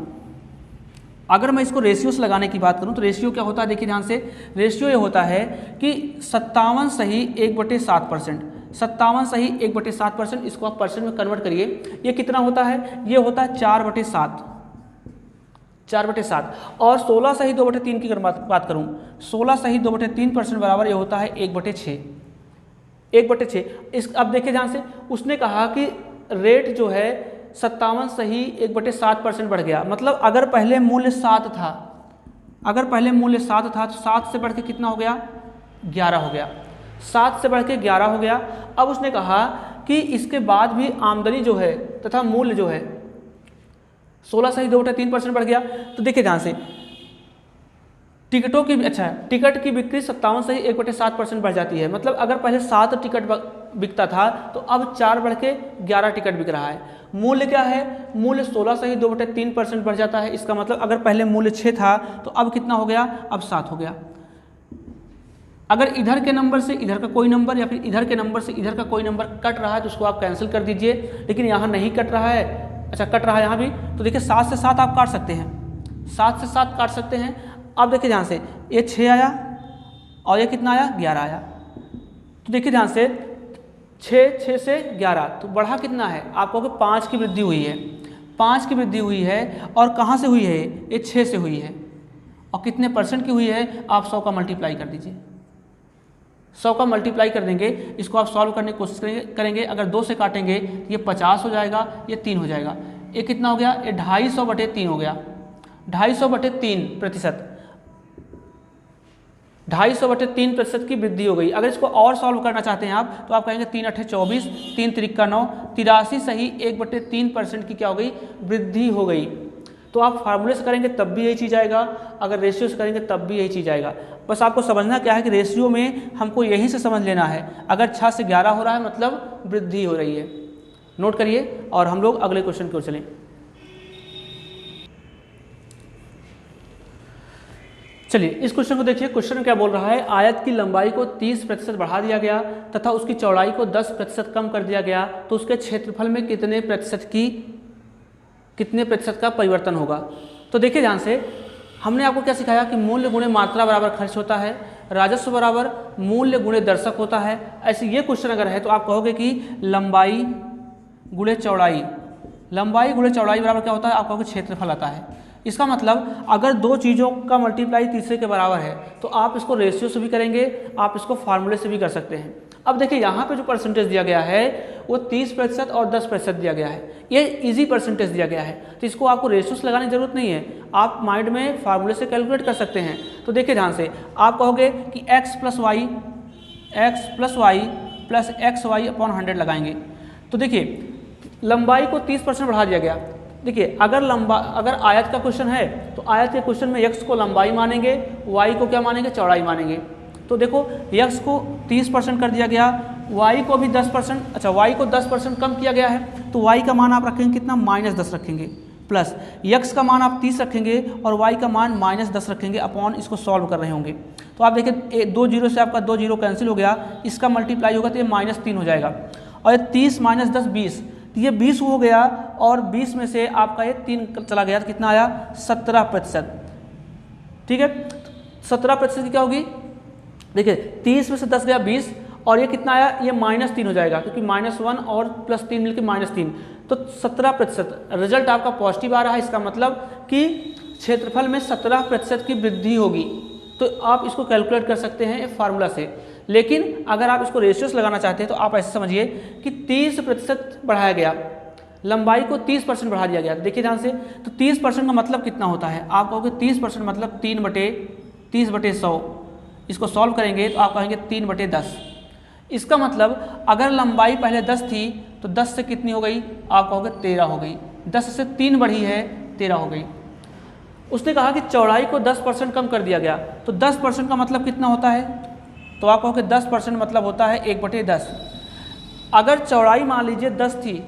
अगर मैं इसको रेशियो से लगाने की बात करूं तो रेशियो क्या होता है, देखिए ध्यान से, रेशियो ये होता है कि 57 सही 1/7%, 57 सही 1/7%, इसको आप परसेंट में कन्वर्ट करिए, ये कितना होता है, ये होता है 4/7, 4/7। और 16 सही 2/3 की अगर बात करूँ, 16 सही 2/3% बराबर ये होता है 1/6, 1/6। इस अब देखिए ध्यान से, उसने कहा कि रेट जो है 57 सही 1/7% बढ़ गया, मतलब अगर पहले मूल्य 7 था, अगर पहले मूल्य 7 था तो 7 से बढ़ के कितना हो गया, 11 हो गया, 7 से बढ़ के 11 हो गया। अब उसने कहा कि इसके बाद भी आमदनी जो है तथा मूल्य जो है 16 सही 2/3% बढ़ गया। तो देखिए ध्यान से, टिकटों की टिकट की बिक्री 57 सही 1/7% बढ़ जाती है, मतलब अगर पहले 7 टिकट बिकता था तो अब 4 बढ़ के 11 टिकट बिक रहा है। मूल्य क्या है, मूल्य 16 सही 2/3% बढ़ जाता है, इसका मतलब अगर पहले मूल्य 6 था तो अब कितना हो गया, अब 7 हो गया। अगर इधर के नंबर से इधर का कोई नंबर या फिर इधर के नंबर से इधर का कोई नंबर कट रहा है तो उसको आप कैंसिल कर दीजिए, लेकिन यहाँ नहीं कट रहा है, अच्छा कट रहा है यहाँ भी, तो देखिए 7 से 7 आप काट सकते हैं, 7 से 7 काट सकते हैं। अब देखिए ध्यान से, ये 6 आया और ये कितना आया, 11 आया। तो देखिए ध्यान से, 6 से 11 तो बढ़ा कितना है, आप कहोगे 5 की वृद्धि हुई है, 5 की वृद्धि हुई है, और कहाँ से हुई है, ये 6 से हुई है, और कितने परसेंट की हुई है, आप 100 का मल्टीप्लाई कर दीजिए, 100 का मल्टीप्लाई कर देंगे। इसको आप सॉल्व करने की कोशिश करेंगे, अगर 2 से काटेंगे तो ये 50 हो जाएगा, ये 3 हो जाएगा, ये कितना हो गया, ये 250/3 हो गया, 250/3%, 250/3% की वृद्धि हो गई। अगर इसको और सॉल्व करना चाहते हैं आप तो आप कहेंगे 3 × 8 = 24, 3 × 3 = 9, 83 सही 1/3% की क्या हो गई, वृद्धि हो गई। तो आप फार्मूले से करेंगे तब भी यही चीज़ आएगा, अगर रेशियो से करेंगे तब भी यही चीज़ आएगा। बस आपको समझना क्या है कि रेशियो में हमको यहीं से समझ लेना है, अगर 6 से 11 हो रहा है मतलब वृद्धि हो रही है। नोट करिए और हम लोग अगले क्वेश्चन की ओर चलें। चलिए इस क्वेश्चन को देखिए। क्वेश्चन क्या बोल रहा है, आयत की लंबाई को 30% बढ़ा दिया गया तथा उसकी चौड़ाई को 10% कम कर दिया गया, तो उसके क्षेत्रफल में कितने प्रतिशत का परिवर्तन होगा। तो देखिए ध्यान से, हमने आपको क्या सिखाया कि मूल्य गुणे मात्रा बराबर खर्च होता है, राजस्व बराबर मूल्य गुणे दर्शक होता है। ऐसे ये क्वेश्चन अगर है तो आप कहोगे कि लंबाई गुणे चौड़ाई बराबर क्या होता है, आप कहोगे क्षेत्रफल आता है। इसका मतलब अगर दो चीज़ों का मल्टीप्लाई तीसरे के बराबर है तो आप इसको रेशियो से भी करेंगे, आप इसको फार्मूले से भी कर सकते हैं। अब देखिए यहाँ पे जो परसेंटेज दिया गया है वो 30% और 10% दिया गया है, ये इजी परसेंटेज दिया गया है, तो इसको आपको रेशियो से लगाने की जरूरत नहीं है, आप माइंड में फार्मूले से कैलकुलेट कर सकते हैं। तो देखिए ध्यान से, आप कहोगे कि x plus Y plus x Y upon 100 लगाएंगे। तो देखिए लंबाई को 30% बढ़ा दिया गया। देखिए अगर आयत का क्वेश्चन है तो आयत के क्वेश्चन में x को लंबाई मानेंगे, y को क्या मानेंगे, चौड़ाई मानेंगे। तो देखो x को 30% कर दिया गया, y को भी 10%, अच्छा y को 10% कम किया गया है, तो y का मान आप रखेंगे कितना, -10 रखेंगे, प्लस x का मान आप 30 रखेंगे और y का मान -10 रखेंगे, अपॉन इसको सॉल्व कर रहे होंगे। तो आप देखिए 2 जीरो से आपका 2 जीरो कैंसिल हो गया, इसका मल्टीप्लाई होगा तो ये -3 हो जाएगा, और ये 30 - 10 20, तो ये 20 हो गया, और 20 में से आपका ये 3 चला गया तो कितना आया, 17%। ठीक है, 17% की क्या होगी, देखिए 30 में से 10 गया 20, और ये कितना आया, ये -3 हो जाएगा, क्योंकि -1 और +3 मिलकर -3, तो 17%। रिजल्ट आपका पॉजिटिव आ रहा है, इसका मतलब कि क्षेत्रफल में 17% की वृद्धि होगी। तो आप इसको कैलकुलेट कर सकते हैं फार्मूला से, लेकिन अगर आप इसको रेशियोस लगाना चाहते हैं तो आप ऐसे समझिए कि 30% बढ़ाया गया, लंबाई को 30% बढ़ा दिया गया। देखिए ध्यान से, तो 30% का मतलब कितना होता है, आप कहोगे 30% मतलब 3/30/100, इसको सॉल्व करेंगे तो आप कहेंगे 3/10। इसका मतलब अगर लंबाई पहले 10 थी तो 10 से कितनी हो गई, आप कहोगे 13 हो गई, 10 से 3 बढ़ी है 13 हो गई। उसने कहा कि चौड़ाई को 10% कम कर दिया गया, तो 10% का मतलब कितना होता है, तो आप कहोगे 10% मतलब होता है 1/10। अगर चौड़ाई मान लीजिए 10 थी,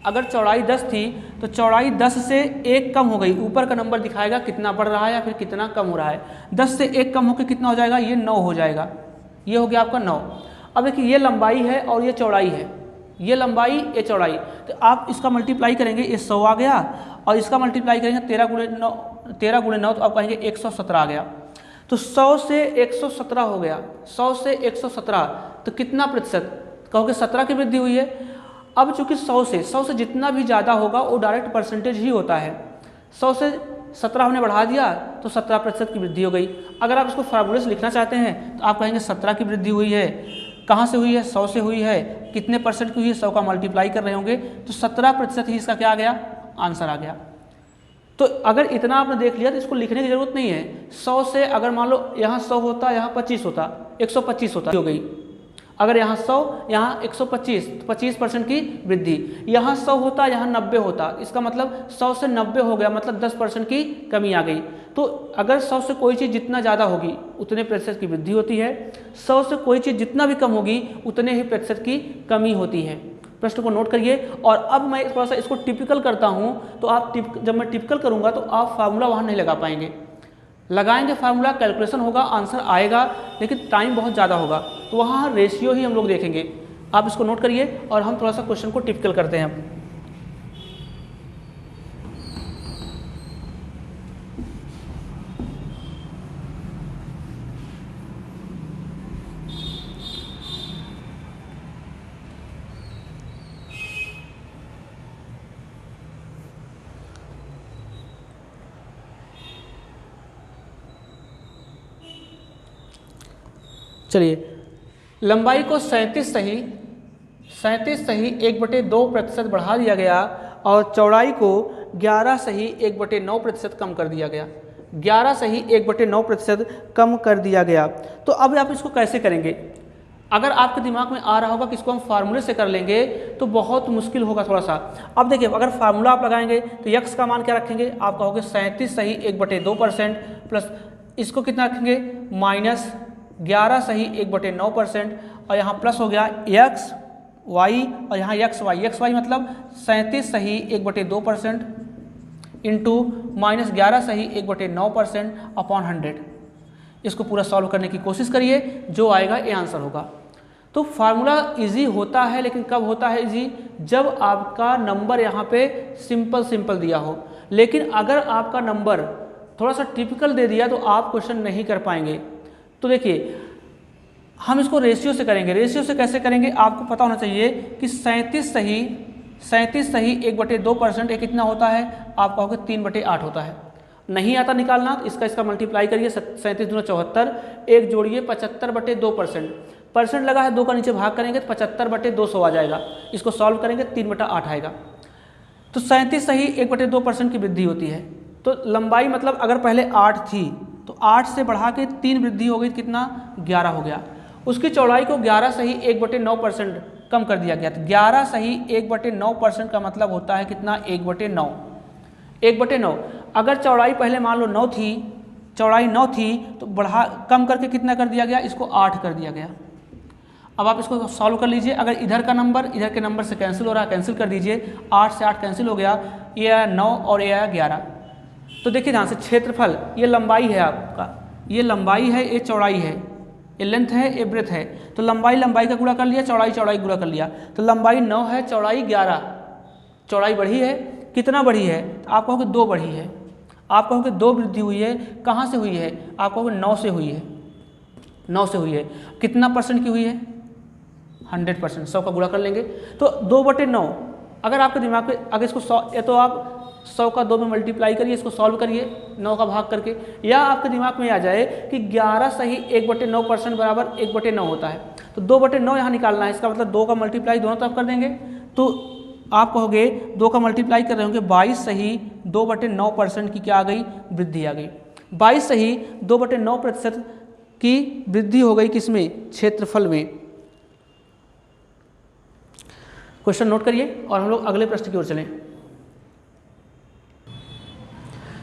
अगर चौड़ाई 10 थी तो चौड़ाई 10 से 1 कम हो गई, ऊपर का नंबर दिखाएगा कितना बढ़ रहा है या फिर कितना कम हो रहा है। 10 से 1 कम होकर कितना हो जाएगा, ये 9 हो जाएगा, ये हो गया आपका 9। अब देखिए ये लंबाई है और ये चौड़ाई है, ये लंबाई ये चौड़ाई, तो आप इसका मल्टीप्लाई करेंगे, ये 100 आ गया, और इसका मल्टीप्लाई करेंगे 13 गुणे 9, तो आप कहेंगे 117 आ गया। तो 100 से 117 हो गया, 100 से 117, तो कितना प्रतिशत, कहोगे 17 की वृद्धि हुई है। अब चूंकि 100 से जितना भी ज़्यादा होगा वो डायरेक्ट परसेंटेज ही होता है, 100 से 17 हमने बढ़ा दिया तो 17% की वृद्धि हो गई। अगर आप इसको फार्मूले से लिखना चाहते हैं तो आप कहेंगे 17 की वृद्धि हुई है, कहाँ से हुई है, 100 से हुई है, कितने परसेंट की हुई है, 100 का मल्टीप्लाई कर रहे होंगे, तो 17% ही इसका क्या आ गया, आंसर आ गया। तो अगर इतना आपने देख लिया तो इसको लिखने की जरूरत नहीं है। 100 से अगर मान लो यहाँ 100 होता, यहाँ 25 होता, 125 होता हो गई। अगर यहाँ 100 यहाँ 125, तो 25% की वृद्धि। यहाँ 100 होता, यहाँ 90 होता, इसका मतलब 100 से 90 हो गया, मतलब 10% की कमी आ गई। तो अगर 100 से कोई चीज़ जितना ज़्यादा होगी उतने प्रतिशत की वृद्धि होती है, 100 से कोई चीज़ जितना भी कम होगी उतने ही प्रतिशत की कमी होती है। प्रश्न को नोट करिए। और अब मैं थोड़ा सा इसको टिपिकल करता हूँ, तो आप जब मैं टिपिकल करूँगा तो आप फार्मूला वहाँ नहीं लगा पाएंगे, लगाएंगे फार्मूला, कैलकुलेशन होगा, आंसर आएगा, लेकिन टाइम बहुत ज़्यादा होगा, तो वहाँ रेशियो ही हम लोग देखेंगे। आप इसको नोट करिए और हम थोड़ा सा क्वेश्चन को टिपिकल करते हैं। चलिए, लंबाई को 37 सही 1/2% बढ़ा दिया गया और चौड़ाई को 11 सही 1/9% कम कर दिया गया। 11 सही 1/9% कम कर दिया गया। तो अब आप इसको कैसे करेंगे? अगर आपके दिमाग में आ रहा होगा कि इसको हम फार्मूले से कर लेंगे तो बहुत मुश्किल होगा थोड़ा सा। अब देखिए, अगर फार्मूला आप लगाएंगे तो यक्स का मान क्या रखेंगे, आप कहोगे 37 सही 1/2% प्लस इसको कितना रखेंगे, -11 सही 1/9%, और यहाँ प्लस हो गया एक्स वाई, और यहाँ एक्स वाई मतलब 37 सही 1/2% इंटू -11 सही 1/9% अपॉन 100। इसको पूरा सॉल्व करने की कोशिश करिए, जो आएगा ये आंसर होगा। तो फार्मूला इजी होता है, लेकिन कब होता है इजी? जब आपका नंबर यहाँ पे सिंपल दिया हो। लेकिन अगर आपका नंबर थोड़ा सा टिपिकल दे दिया तो आप क्वेश्चन नहीं कर पाएंगे। तो देखिए हम इसको रेशियो से करेंगे। रेशियो से कैसे करेंगे? आपको पता होना चाहिए कि 37 सही 1/2% ये कितना होता है? आप कहोगे 3/8 होता है। नहीं आता निकालना तो इसका मल्टीप्लाई करिए, 37 दूना 74, एक जोड़िए 75/2%। परसेंट लगा है, 2 का नीचे भाग करेंगे तो 75/200 आ जाएगा। इसको सॉल्व करेंगे 3/8 आएगा। तो 37 सही 1/2% की वृद्धि होती है। तो लंबाई मतलब अगर पहले 8 थी तो 8 से बढ़ा के 3 वृद्धि हो गई, कितना? 11 हो गया। उसकी चौड़ाई को 11 सही 1/9% कम कर दिया गया। तो 11 सही 1/9% का मतलब होता है कितना? 1/9। 1/9 अगर चौड़ाई पहले मान लो 9 थी, चौड़ाई 9 थी तो बढ़ा कम करके कितना कर दिया गया? इसको 8 कर दिया गया। अब आप इसको सॉल्व कर लीजिए। अगर इधर का नंबर इधर के नंबर से कैंसिल हो रहा है, कैंसिल कर दीजिए। 8 से 8 कैंसिल हो गया, ये आया 9 और ये आया 11। तो देखिए ध्यान से, क्षेत्रफल ये लंबाई है आपका, ये लंबाई है, ये चौड़ाई है, ये लेंथ है, ये ब्रेथ है। तो लंबाई का गुणा कर लिया, चौड़ाई गुणा कर लिया। तो लंबाई 9 है, चौड़ाई 11। चौड़ाई बढ़ी है, कितना बढ़ी है? तो आप कहोगे 2 बढ़ी है। आप कहोगे 2 वृद्धि हुई है। कहाँ से हुई है? आप कहोगे 9 से हुई है। 9 से हुई है। कितना परसेंट की हुई है? 100%। 100 का गुणा कर लेंगे तो 2/9। अगर आपके दिमाग में अगर इसको 100 या तो आप 100 का 2 में मल्टीप्लाई करिए, इसको सॉल्व करिए 9 का भाग करके, या आपके दिमाग में आ जाए कि 11 सही 1/9% बराबर 1/9 होता है। तो 2/9 यहाँ निकालना है। इसका मतलब 2 का मल्टीप्लाई दोनों तरफ कर देंगे तो आप कहोगे 2 का मल्टीप्लाई कर रहे होंगे, 22 सही 2/9% की क्या आ गई? वृद्धि आ गई। 22 सही 2/9% की वृद्धि हो गई किसमें? क्षेत्रफल में। क्वेश्चन नोट करिए और हम लोग अगले प्रश्न की ओर चलें।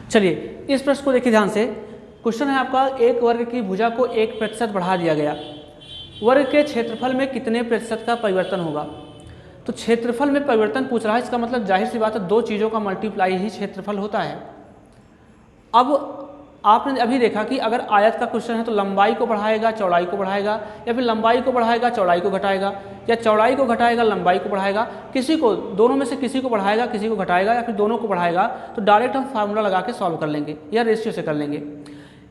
चलिए इस प्रश्न को देखिए ध्यान से। क्वेश्चन है आपका, एक वर्ग की भुजा को 1% बढ़ा दिया गया, वर्ग के क्षेत्रफल में कितने प्रतिशत का परिवर्तन होगा? तो क्षेत्रफल में परिवर्तन पूछ रहा है, इसका मतलब जाहिर सी बात है 2 चीज़ों का मल्टीप्लाई ही क्षेत्रफल होता है। अब आपने अभी देखा कि अगर आयत का क्वेश्चन है तो लंबाई को बढ़ाएगा, चौड़ाई को बढ़ाएगा, या फिर लंबाई को बढ़ाएगा, चौड़ाई को घटाएगा, या चौड़ाई को घटाएगा, लंबाई को बढ़ाएगा। किसी को दोनों में से किसी को बढ़ाएगा, किसी को घटाएगा, या फिर दोनों को बढ़ाएगा। तो डायरेक्ट हम फार्मूला लगा के सॉल्व कर लेंगे या रेशियो से कर लेंगे।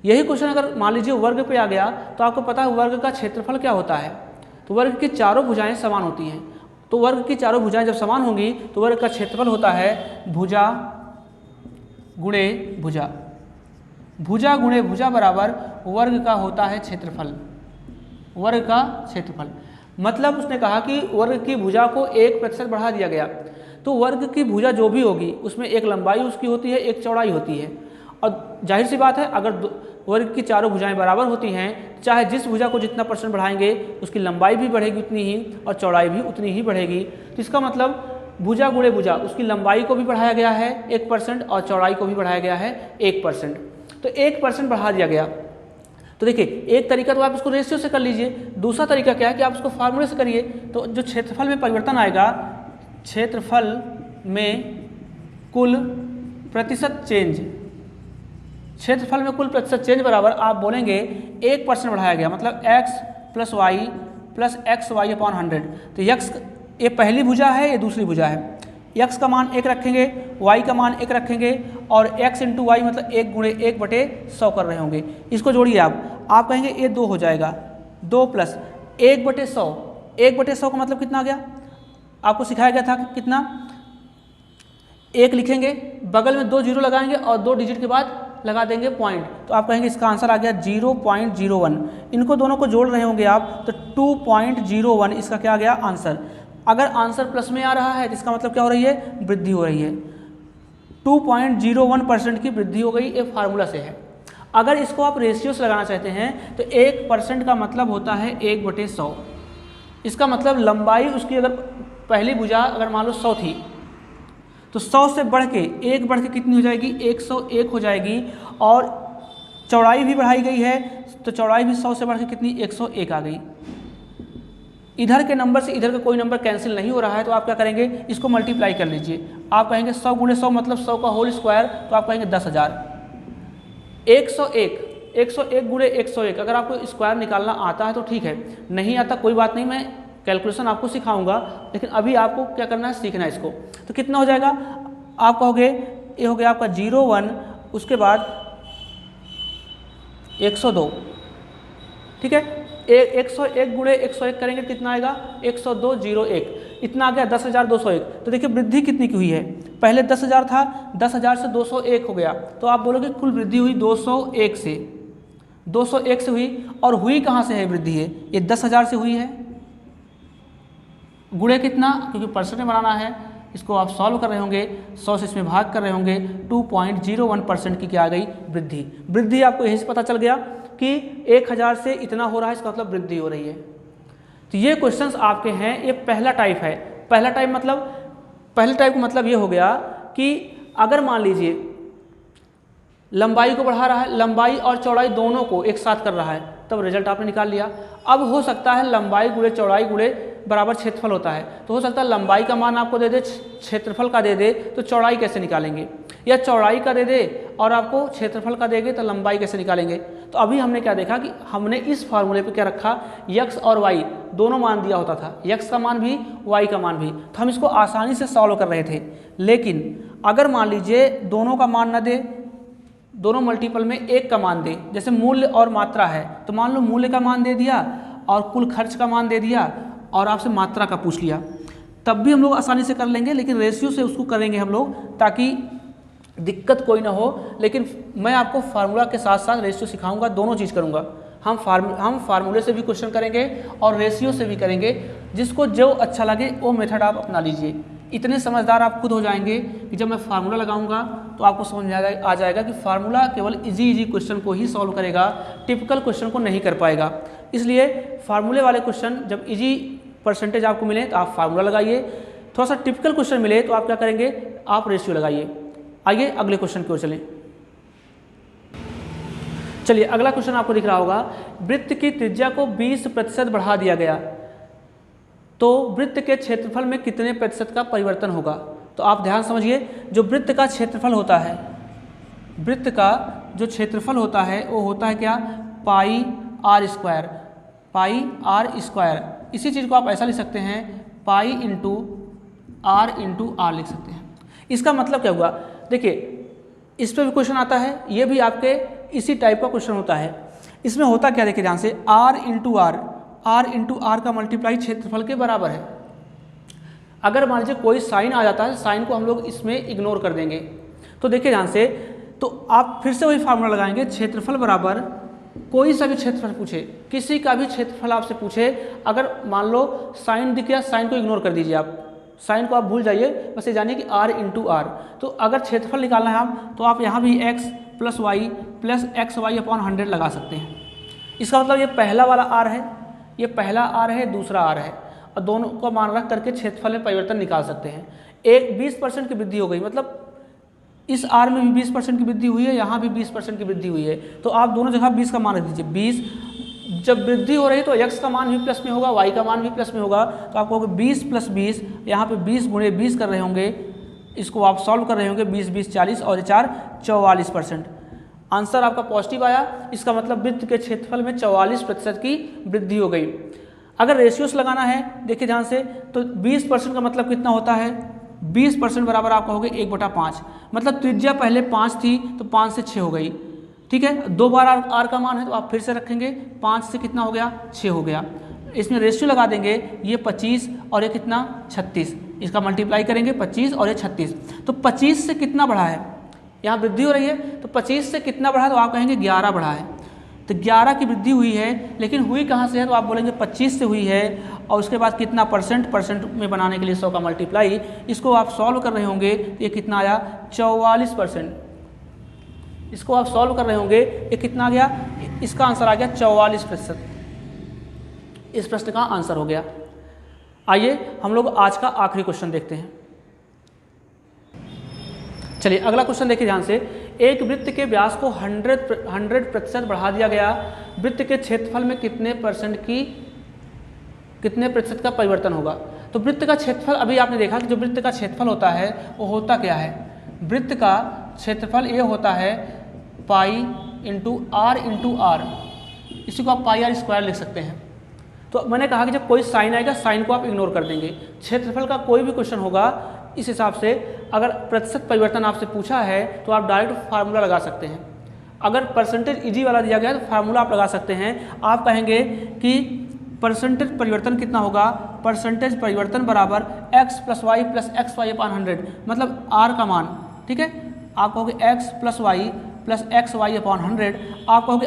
यही क्वेश्चन अगर मान लीजिए वर्ग पे आ गया तो आपको पता है वर्ग का क्षेत्रफल क्या होता है? तो वर्ग की चारों भुजाएं समान होती हैं। तो वर्ग की चारों भुजाएं जब समान होंगी तो वर्ग का क्षेत्रफल होता है भुजा गुणे भुजा। भुजा गुणे भुजा बराबर वर्ग का होता है क्षेत्रफल। वर्ग का क्षेत्रफल मतलब उसने कहा कि वर्ग की भुजा को 1% बढ़ा दिया गया, तो वर्ग की भुजा जो भी होगी उसमें एक लंबाई उसकी होती है, एक चौड़ाई होती है। और जाहिर सी बात है अगर वर्ग की चारों भुजाएं बराबर होती हैं, चाहे जिस भुजा को जितना % बढ़ाएंगे उसकी लंबाई भी बढ़ेगी उतनी ही और चौड़ाई भी उतनी ही बढ़ेगी। तो इसका मतलब भुजा गुणे भुजा, उसकी लंबाई को भी बढ़ाया गया है 1% और चौड़ाई को भी बढ़ाया गया है 1%। तो 1% बढ़ा दिया गया। तो देखिए एक तरीका तो आप इसको रेशियो से कर लीजिए, दूसरा तरीका क्या है कि आप इसको फार्मूले से करिए। तो जो क्षेत्रफल में परिवर्तन आएगा, क्षेत्रफल में कुल प्रतिशत चेंज, क्षेत्रफल में कुल प्रतिशत चेंज बराबर आप बोलेंगे 1% बढ़ाया गया, मतलब x + y + xy/100। तो x ये पहली भुजा है, ये दूसरी भुजा है। x का मान 1 रखेंगे, y का मान 1 रखेंगे और x × y मतलब 1 × 1/100 कर रहे होंगे। इसको जोड़िए आप कहेंगे ये 2 हो जाएगा, 2 + 1/100। 1/100 का मतलब कितना आ गया? आपको सिखाया गया था कि कितना? 1 लिखेंगे, बगल में 2 जीरो लगाएंगे और 2 डिजिट के बाद लगा देंगे पॉइंट। तो आप कहेंगे इसका आंसर आ गया 0.01। इनको दोनों को जोड़ रहे होंगे आप तो 2.01 इसका क्या आ गया आंसर। अगर आंसर प्लस में आ रहा है तो इसका मतलब क्या हो रही है? वृद्धि हो रही है। 2.01% की वृद्धि हो गई, ये फार्मूला से है। अगर इसको आप रेशियो से लगाना चाहते हैं तो 1% का मतलब होता है 1/100। इसका मतलब लंबाई उसकी अगर पहली भुजा अगर मान लो 100 थी तो 100 से बढ़ के 1 बढ़ के कितनी हो जाएगी? 101 हो जाएगी। और चौड़ाई भी बढ़ाई गई है तो चौड़ाई भी 100 से बढ़ के कितनी? 101 आ गई। इधर के नंबर से इधर का कोई नंबर कैंसिल नहीं हो रहा है तो आप क्या करेंगे? इसको मल्टीप्लाई कर लीजिए। आप कहेंगे 100 × 100 मतलब 100 का होल स्क्वायर, तो आप कहेंगे 10,000। 101 101 गुणे 101, अगर आपको स्क्वायर निकालना आता है तो ठीक है, नहीं आता कोई बात नहीं, मैं कैलकुलेशन आपको सिखाऊंगा, लेकिन अभी आपको क्या करना है, सीखना है इसको। तो कितना हो जाएगा, आप कहोगे ये हो गया आपका 01, उसके बाद 102, ठीक है। 101 गुणे 101 करेंगे कितना आएगा, 10201, इतना आ गया 10,201। तो देखिए वृद्धि कितनी की हुई है, पहले 10,000 था, 10,000 से 201 हो गया, तो आप बोलोगे कुल वृद्धि हुई 201 से, 201 से हुई। और हुई कहाँ से है वृद्धि, है ये 10,000 से हुई है, गुणे कितना, क्योंकि परसेंट में बनाना है, इसको आप सॉल्व कर रहे होंगे, 100 से इसमें भाग कर रहे होंगे, 2.01% की क्या आ गई, वृद्धि। वृद्धि आपको यहीं से पता चल गया कि 1,000 से इतना हो रहा है, इसका मतलब वृद्धि हो रही है। तो ये क्वेश्चंस आपके हैं, ये पहला टाइप है। पहला टाइप का मतलब ये हो गया कि अगर मान लीजिए लंबाई को बढ़ा रहा है, लंबाई और चौड़ाई दोनों को एक साथ कर रहा है, तब रिजल्ट आपने निकाल लिया। अब हो सकता है लंबाई गुणे चौड़ाई गुणे बराबर क्षेत्रफल होता है, तो हो सकता है लंबाई का मान आपको दे दे, क्षेत्रफल का दे दे, तो चौड़ाई कैसे निकालेंगे, या चौड़ाई का दे दे और आपको क्षेत्रफल का देंगे तो लंबाई कैसे निकालेंगे। तो अभी हमने क्या देखा कि हमने इस फार्मूले पे क्या रखा, x और y दोनों मान दिया होता था, x का मान भी y का मान भी, तो हम इसको आसानी से सॉल्व कर रहे थे। लेकिन अगर मान लीजिए दोनों का मान न दे, दोनों मल्टीपल में एक का मान दे, जैसे मूल्य और मात्रा है, तो मान लो मूल्य का मान दे दिया और कुल खर्च का मान दे दिया और आपसे मात्रा का पूछ लिया, तब भी हम लोग आसानी से कर लेंगे, लेकिन रेशियो से उसको करेंगे हम लोग ताकि दिक्कत कोई ना हो। लेकिन मैं आपको फार्मूला के साथ साथ रेशियो सिखाऊंगा, दोनों चीज़ करूंगा। हम फार्मूले से भी क्वेश्चन करेंगे और रेशियो से भी करेंगे, जिसको जो अच्छा लगे वो मेथड आप अपना लीजिए। इतने समझदार आप खुद हो जाएंगे कि जब मैं फार्मूला लगाऊंगा तो आपको समझ में आ जाएगा कि फार्मूला केवल इजी क्वेश्चन को ही सॉल्व करेगा, टिपिकल क्वेश्चन को नहीं कर पाएगा। इसलिए फार्मूले वाले क्वेश्चन जब इजी परसेंटेज आपको मिले तो आप फार्मूला लगाइए, थोड़ा सा टिपिकल क्वेश्चन मिले तो आप क्या करेंगे, आप रेशियो लगाइए। आइए अगले क्वेश्चन की ओर चलें। चलिए अगला क्वेश्चन आपको दिख रहा होगा, वृत्त की त्रिज्या को 20% बढ़ा दिया गया, तो वृत्त के क्षेत्रफल में कितने प्रतिशत का परिवर्तन होगा। तो आप ध्यान समझिए, जो वृत्त का क्षेत्रफल होता है, वृत्त का जो क्षेत्रफल होता है वो होता है क्या, pi r square, pi r square. इसी चीज़ को आप ऐसा लिख सकते हैं, पाई इंटू आर लिख सकते हैं। इसका मतलब क्या हुआ, देखिए इस पर भी क्वेश्चन आता है, ये भी आपके इसी टाइप का क्वेश्चन होता है। इसमें होता क्या, देखिए ध्यान से, आर इंटू आर का मल्टीप्लाई क्षेत्रफल के बराबर है। अगर मान लीजिए कोई साइन आ जाता है, साइन को हम लोग इसमें इग्नोर कर देंगे। तो देखिए ध्यान से, तो आप फिर से वही फार्मूला लगाएंगे, क्षेत्रफल बराबर कोई सा भी क्षेत्रफल पूछे, किसी का भी क्षेत्रफल आपसे पूछे, अगर मान लो साइन दिख गया, साइन को इग्नोर कर दीजिए, आप साइन को आप भूल जाइए, बस ये जानिए कि आर इंटू आर। तो अगर क्षेत्रफल निकालना है आप, तो आप यहाँ भी x plus Y plus x Y upon 100 लगा सकते हैं। इसका मतलब ये पहला वाला आर है, ये पहला आर है, दूसरा आर है, और दोनों को मान रख करके क्षेत्रफल में परिवर्तन निकाल सकते हैं। एक 20% की वृद्धि हो गई, मतलब इस आर में भी 20% की वृद्धि हुई है, यहाँ भी 20% की वृद्धि हुई है, तो आप दोनों जगह 20 का मान रख दीजिए। 20 जब वृद्धि हो रही है तो x का मान भी प्लस में होगा, y का मान भी प्लस में होगा, तो आप कहोगे 20 प्लस 20, यहाँ पे 20 गुणे 20 कर रहे होंगे, इसको आप सॉल्व कर रहे होंगे, 20 20 40 और 4 44%। आंसर आपका पॉजिटिव आया, इसका मतलब वृत्त के क्षेत्रफल में 44% की वृद्धि हो गई। अगर रेशियोस लगाना है, देखिए ध्यान से, तो 20% का मतलब कितना होता है, 20% बराबर आप कहोगे 1/5, मतलब त्रिज्या पहले 5 थी तो 5 से 6 हो गई, ठीक है। 2 बार आर का मान है तो आप फिर से रखेंगे, 5 से कितना हो गया, 6 हो गया। इसमें रेशियो लगा देंगे, ये 25 और ये कितना 36, इसका मल्टीप्लाई करेंगे 25 और ये 36, तो 25 से कितना बढ़ा है, यहाँ वृद्धि हो रही है, तो 25 से कितना बढ़ा, तो आप कहेंगे 11 बढ़ा है। तो 11 की वृद्धि हुई है, लेकिन हुई कहाँ से है, तो आप बोलेंगे 25 से हुई है, और उसके बाद कितना परसेंट में बनाने के लिए 100 का मल्टीप्लाई, इसको आप सॉल्व कर रहे होंगे, ये कितना आया 44%। इसको आप सॉल्व कर रहे होंगे, ये कितना आ गया, इसका आंसर आ गया 44%। इस प्रश्न का आंसर हो गया। आइए हम लोग आज का आखिरी क्वेश्चन देखते हैं। चलिए अगला क्वेश्चन देखिए ध्यान से, एक वृत्त के व्यास को 100% बढ़ा दिया गया, वृत्त के क्षेत्रफल में कितने प्रतिशत का परिवर्तन होगा। तो वृत्त का क्षेत्रफल, अभी आपने देखा कि जो वृत्त का क्षेत्रफल होता है वो होता क्या है, वृत्त का क्षेत्रफल ये होता है पाई इंटू आर, इसी को आप पाई आर स्क्वायर लिख सकते हैं। तो मैंने कहा कि जब कोई साइन आएगा, साइन को आप इग्नोर कर देंगे। क्षेत्रफल का कोई भी क्वेश्चन होगा इस हिसाब से, अगर प्रतिशत परिवर्तन आपसे पूछा है तो आप डायरेक्ट फार्मूला लगा सकते हैं। अगर परसेंटेज इजी वाला दिया गया है तो फार्मूला आप लगा सकते हैं। आप कहेंगे कि परसेंटेज परिवर्तन कितना होगा, परसेंटेज परिवर्तन बराबर x plus Y plus x y upon 100, मतलब r का मान, ठीक है। आप कहोगे x plus Y plus x Y upon 100, आप कहोगे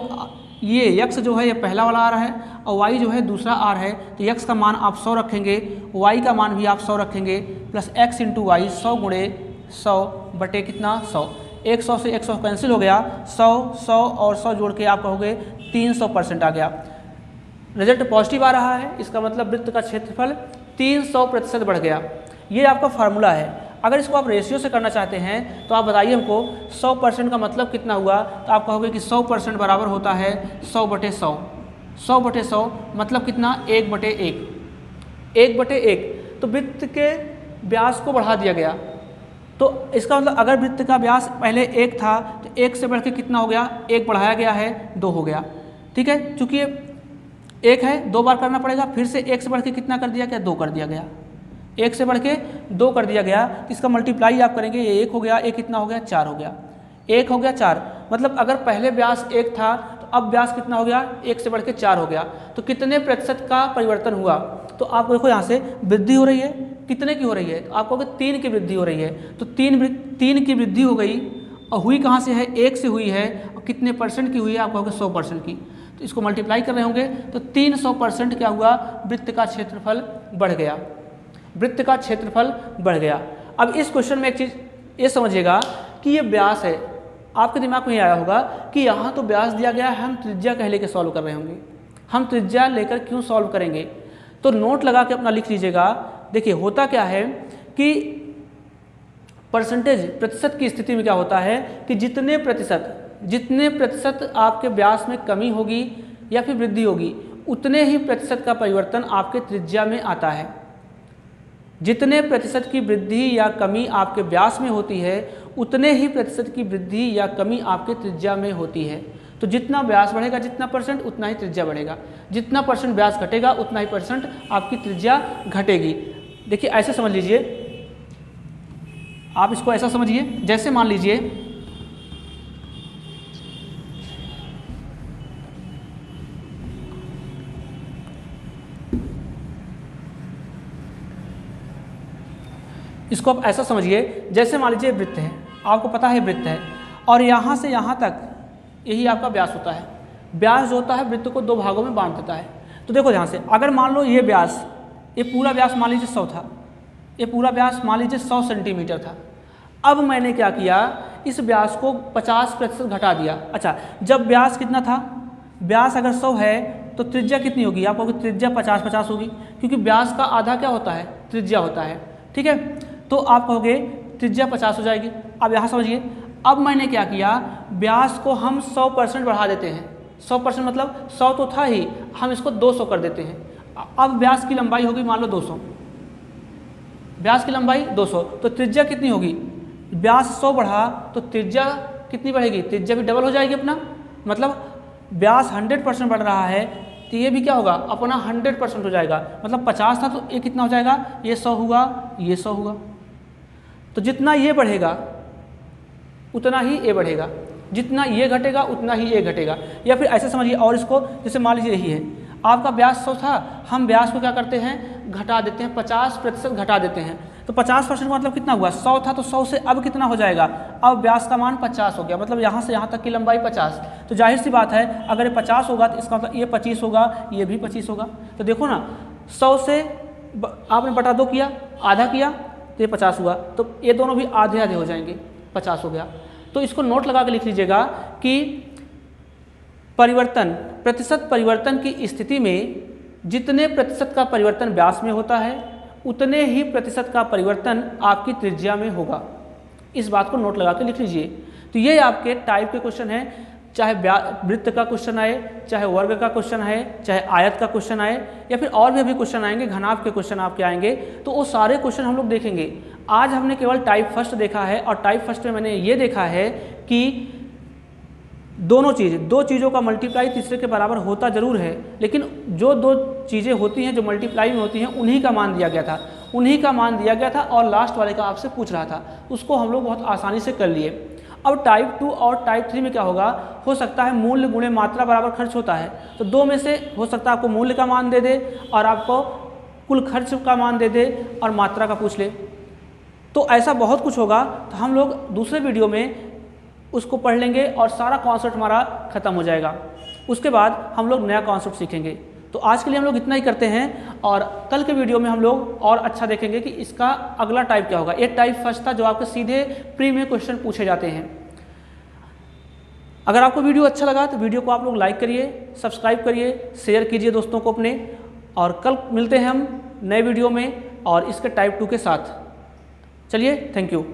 ये x जो है ये पहला वाला आ रहा है और y जो है दूसरा आ रहा है, तो x का मान आप 100 रखेंगे, y का मान भी आप 100 रखेंगे, प्लस x इंटू वाई 100 गुणे 100 बटे कितना 100, 100 से 100 कैंसिल हो गया, 100 100 और 100 जोड़ के आप कहोगे 300% आ गया। रिजल्ट पॉजिटिव आ रहा है, इसका मतलब वृत्त का क्षेत्रफल 300% बढ़ गया। ये आपका फार्मूला है। अगर इसको आप रेशियो से करना चाहते हैं तो आप बताइए हमको 100% का मतलब कितना हुआ, तो आप कहोगे कि 100% बराबर होता है 100 बटे 100, 100 बटे 100 मतलब कितना 1 बटे 1, 1 बटे 1। तो वृत्त के व्यास को बढ़ा दिया गया, तो इसका मतलब अगर वृत्त का व्यास पहले 1 था तो 1 से बढ़ के कितना हो गया, 1 बढ़ाया गया है 2 हो गया, ठीक है। चूँकि ये 1 है 2 बार करना पड़ेगा, फिर से 1 से बढ़ के कितना कर दिया गया, 2 कर दिया गया, 1 से बढ़ के 2 कर दिया गया। इसका मल्टीप्लाई आप करेंगे, ये 1 हो गया, 1 कितना हो गया 4 हो गया, 1 हो गया 4, मतलब अगर पहले व्यास 1 था तो अब व्यास कितना हो गया, 1 से बढ़ के 4 हो गया। तो कितने प्रतिशत का परिवर्तन हुआ, तो आप देखो यहाँ से वृद्धि हो रही है, कितने की हो रही है, तो आप कहोगे 3 की वृद्धि हो रही है, तो 3 की वृद्धि हो गई और हुई कहाँ से है, 1 से हुई है, और कितने परसेंट की हुई है, आप कहोगे 100% की। तो इसको मल्टीप्लाई कर रहे होंगे तो 300% क्या हुआ, वृत्त का क्षेत्रफल बढ़ गया, वृत्त का क्षेत्रफल बढ़ गया। अब इस क्वेश्चन में एक चीज़ ये समझिएगा कि ये व्यास है, आपके दिमाग में ये आया होगा कि यहाँ तो व्यास दिया गया है, हम त्रिज्या कह लेके सॉल्व कर रहे होंगे, हम त्रिज्या लेकर क्यों सॉल्व करेंगे। तो नोट लगा के अपना लिख लीजिएगा। देखिए होता क्या है कि परसेंटेज प्रतिशत की स्थिति में क्या होता है कि जितने प्रतिशत आपके व्यास में कमी होगी या फिर वृद्धि होगी, उतने ही प्रतिशत का परिवर्तन आपके त्रिज्या में आता है। जितने प्रतिशत की वृद्धि या कमी आपके व्यास में होती है, उतने ही प्रतिशत की वृद्धि या कमी आपके त्रिज्या में होती है। तो जितना व्यास बढ़ेगा, जितना परसेंट, उतना ही त्रिज्या बढ़ेगा, जितना परसेंट व्यास घटेगा उतना ही परसेंट आपकी त्रिज्या घटेगी। देखिए ऐसे समझ लीजिए, आप इसको ऐसा समझिए, जैसे मान लीजिए इसको आप ऐसा समझिए, जैसे मान लीजिए वृत्त है, आपको पता है वृत्त है, और यहाँ से यहाँ तक यही आपका व्यास होता है। व्यास जो होता है वृत्त को 2 भागों में बांट देता है। तो देखो ध्यान से, अगर मान लो ये व्यास, ये पूरा व्यास मान लीजिए 100 था, ये पूरा व्यास मान लीजिए 100 सेंटीमीटर था। अब मैंने क्या किया, इस व्यास को 50% घटा दिया। अच्छा, जब व्यास कितना था, व्यास अगर 100 है तो त्रिज्या कितनी होगी, आप कहोगे त्रिज्या 50-50 होगी, क्योंकि व्यास का आधा क्या होता है, त्रिज्या होता है, ठीक है। तो आप कहोगे त्रिज्या 50 हो जाएगी। अब यहाँ समझिए, अब मैंने क्या किया, व्यास को हम 100% बढ़ा देते हैं। 100% मतलब 100 तो था ही, हम इसको 200 कर देते हैं। अब व्यास की लंबाई होगी मान लो 200, व्यास की लंबाई 200, तो त्रिज्या कितनी होगी, व्यास 100 बढ़ा तो त्रिज्या कितनी बढ़ेगी, त्रिज्या भी डबल हो जाएगी अपना, मतलब व्यास 100% बढ़ रहा है तो ये भी क्या होगा, अपना 100% हो जाएगा। मतलब 50 था तो ये कितना हो जाएगा, ये 100 हुआ, ये 100 हुआ। तो जितना ये बढ़ेगा उतना ही ये बढ़ेगा, जितना ये घटेगा उतना ही ये घटेगा। या फिर ऐसे समझिए, और इसको जैसे मान लीजिए यही है, आपका व्यास 100 था, हम व्यास को क्या करते हैं, घटा देते हैं, 50% घटा देते हैं। तो 50% का मतलब कितना हुआ, 100 था तो 100 से अब कितना हो जाएगा, अब व्यास का मान 50 हो गया, मतलब यहाँ से यहाँ तक की लंबाई 50। तो जाहिर सी बात है अगर ये 50 होगा तो इसका मतलब ये 25 होगा, ये भी 25 होगा। तो देखो ना, 100 से आपने बटा 2 किया, आधा किया तो ये 50 हुआ, तो ये दोनों भी आधे आधे हो जाएंगे, 50 हो गया। तो इसको नोट लगा के लिख लीजिएगा कि परिवर्तन, प्रतिशत परिवर्तन की स्थिति में जितने प्रतिशत का परिवर्तन व्यास में होता है, उतने ही प्रतिशत का परिवर्तन आपकी त्रिज्या में होगा। इस बात को नोट लगा के लिख लीजिए। तो ये आपके टाइप के क्वेश्चन हैं, चाहे वृत्त का क्वेश्चन आए, चाहे वर्ग का क्वेश्चन आए, चाहे आयत का क्वेश्चन आए, या फिर और भी अभी क्वेश्चन आएंगे, घनाभ के क्वेश्चन आपके आएंगे, तो वो सारे क्वेश्चन हम लोग देखेंगे। आज हमने केवल टाइप फर्स्ट देखा है, और टाइप फर्स्ट में मैंने ये देखा है कि दोनों दो चीज़ों का मल्टीप्लाई तीसरे के बराबर होता ज़रूर है, लेकिन जो दो चीज़ें होती हैं जो मल्टीप्लाई में होती हैं उन्हीं का मान दिया गया था और लास्ट वाले का आपसे पूछ रहा था, उसको हम लोग बहुत आसानी से कर लिए। अब टाइप 2 और टाइप 3 में क्या होगा, हो सकता है मूल्य गुणे मात्रा बराबर खर्च होता है, तो दो में से हो सकता है आपको मूल्य का मान दे दे और आपको कुल खर्च का मान दे दे और मात्रा का पूछ ले। तो ऐसा बहुत कुछ होगा, तो हम लोग दूसरे वीडियो में उसको पढ़ लेंगे और सारा कॉन्सेप्ट हमारा ख़त्म हो जाएगा। उसके बाद हम लोग नया कॉन्सेप्ट सीखेंगे। तो आज के लिए हम लोग इतना ही करते हैं और कल के वीडियो में हम लोग और अच्छा देखेंगे कि इसका अगला टाइप क्या होगा। ये टाइप फर्स्ट था जो आपके सीधे प्री में क्वेश्चन पूछे जाते हैं। अगर आपको वीडियो अच्छा लगा तो वीडियो को आप लोग लाइक करिए, सब्सक्राइब करिए, शेयर कीजिए दोस्तों को अपने, और कल मिलते हैं हम नए वीडियो में और इसके टाइप 2 के साथ। चलिए, थैंक यू।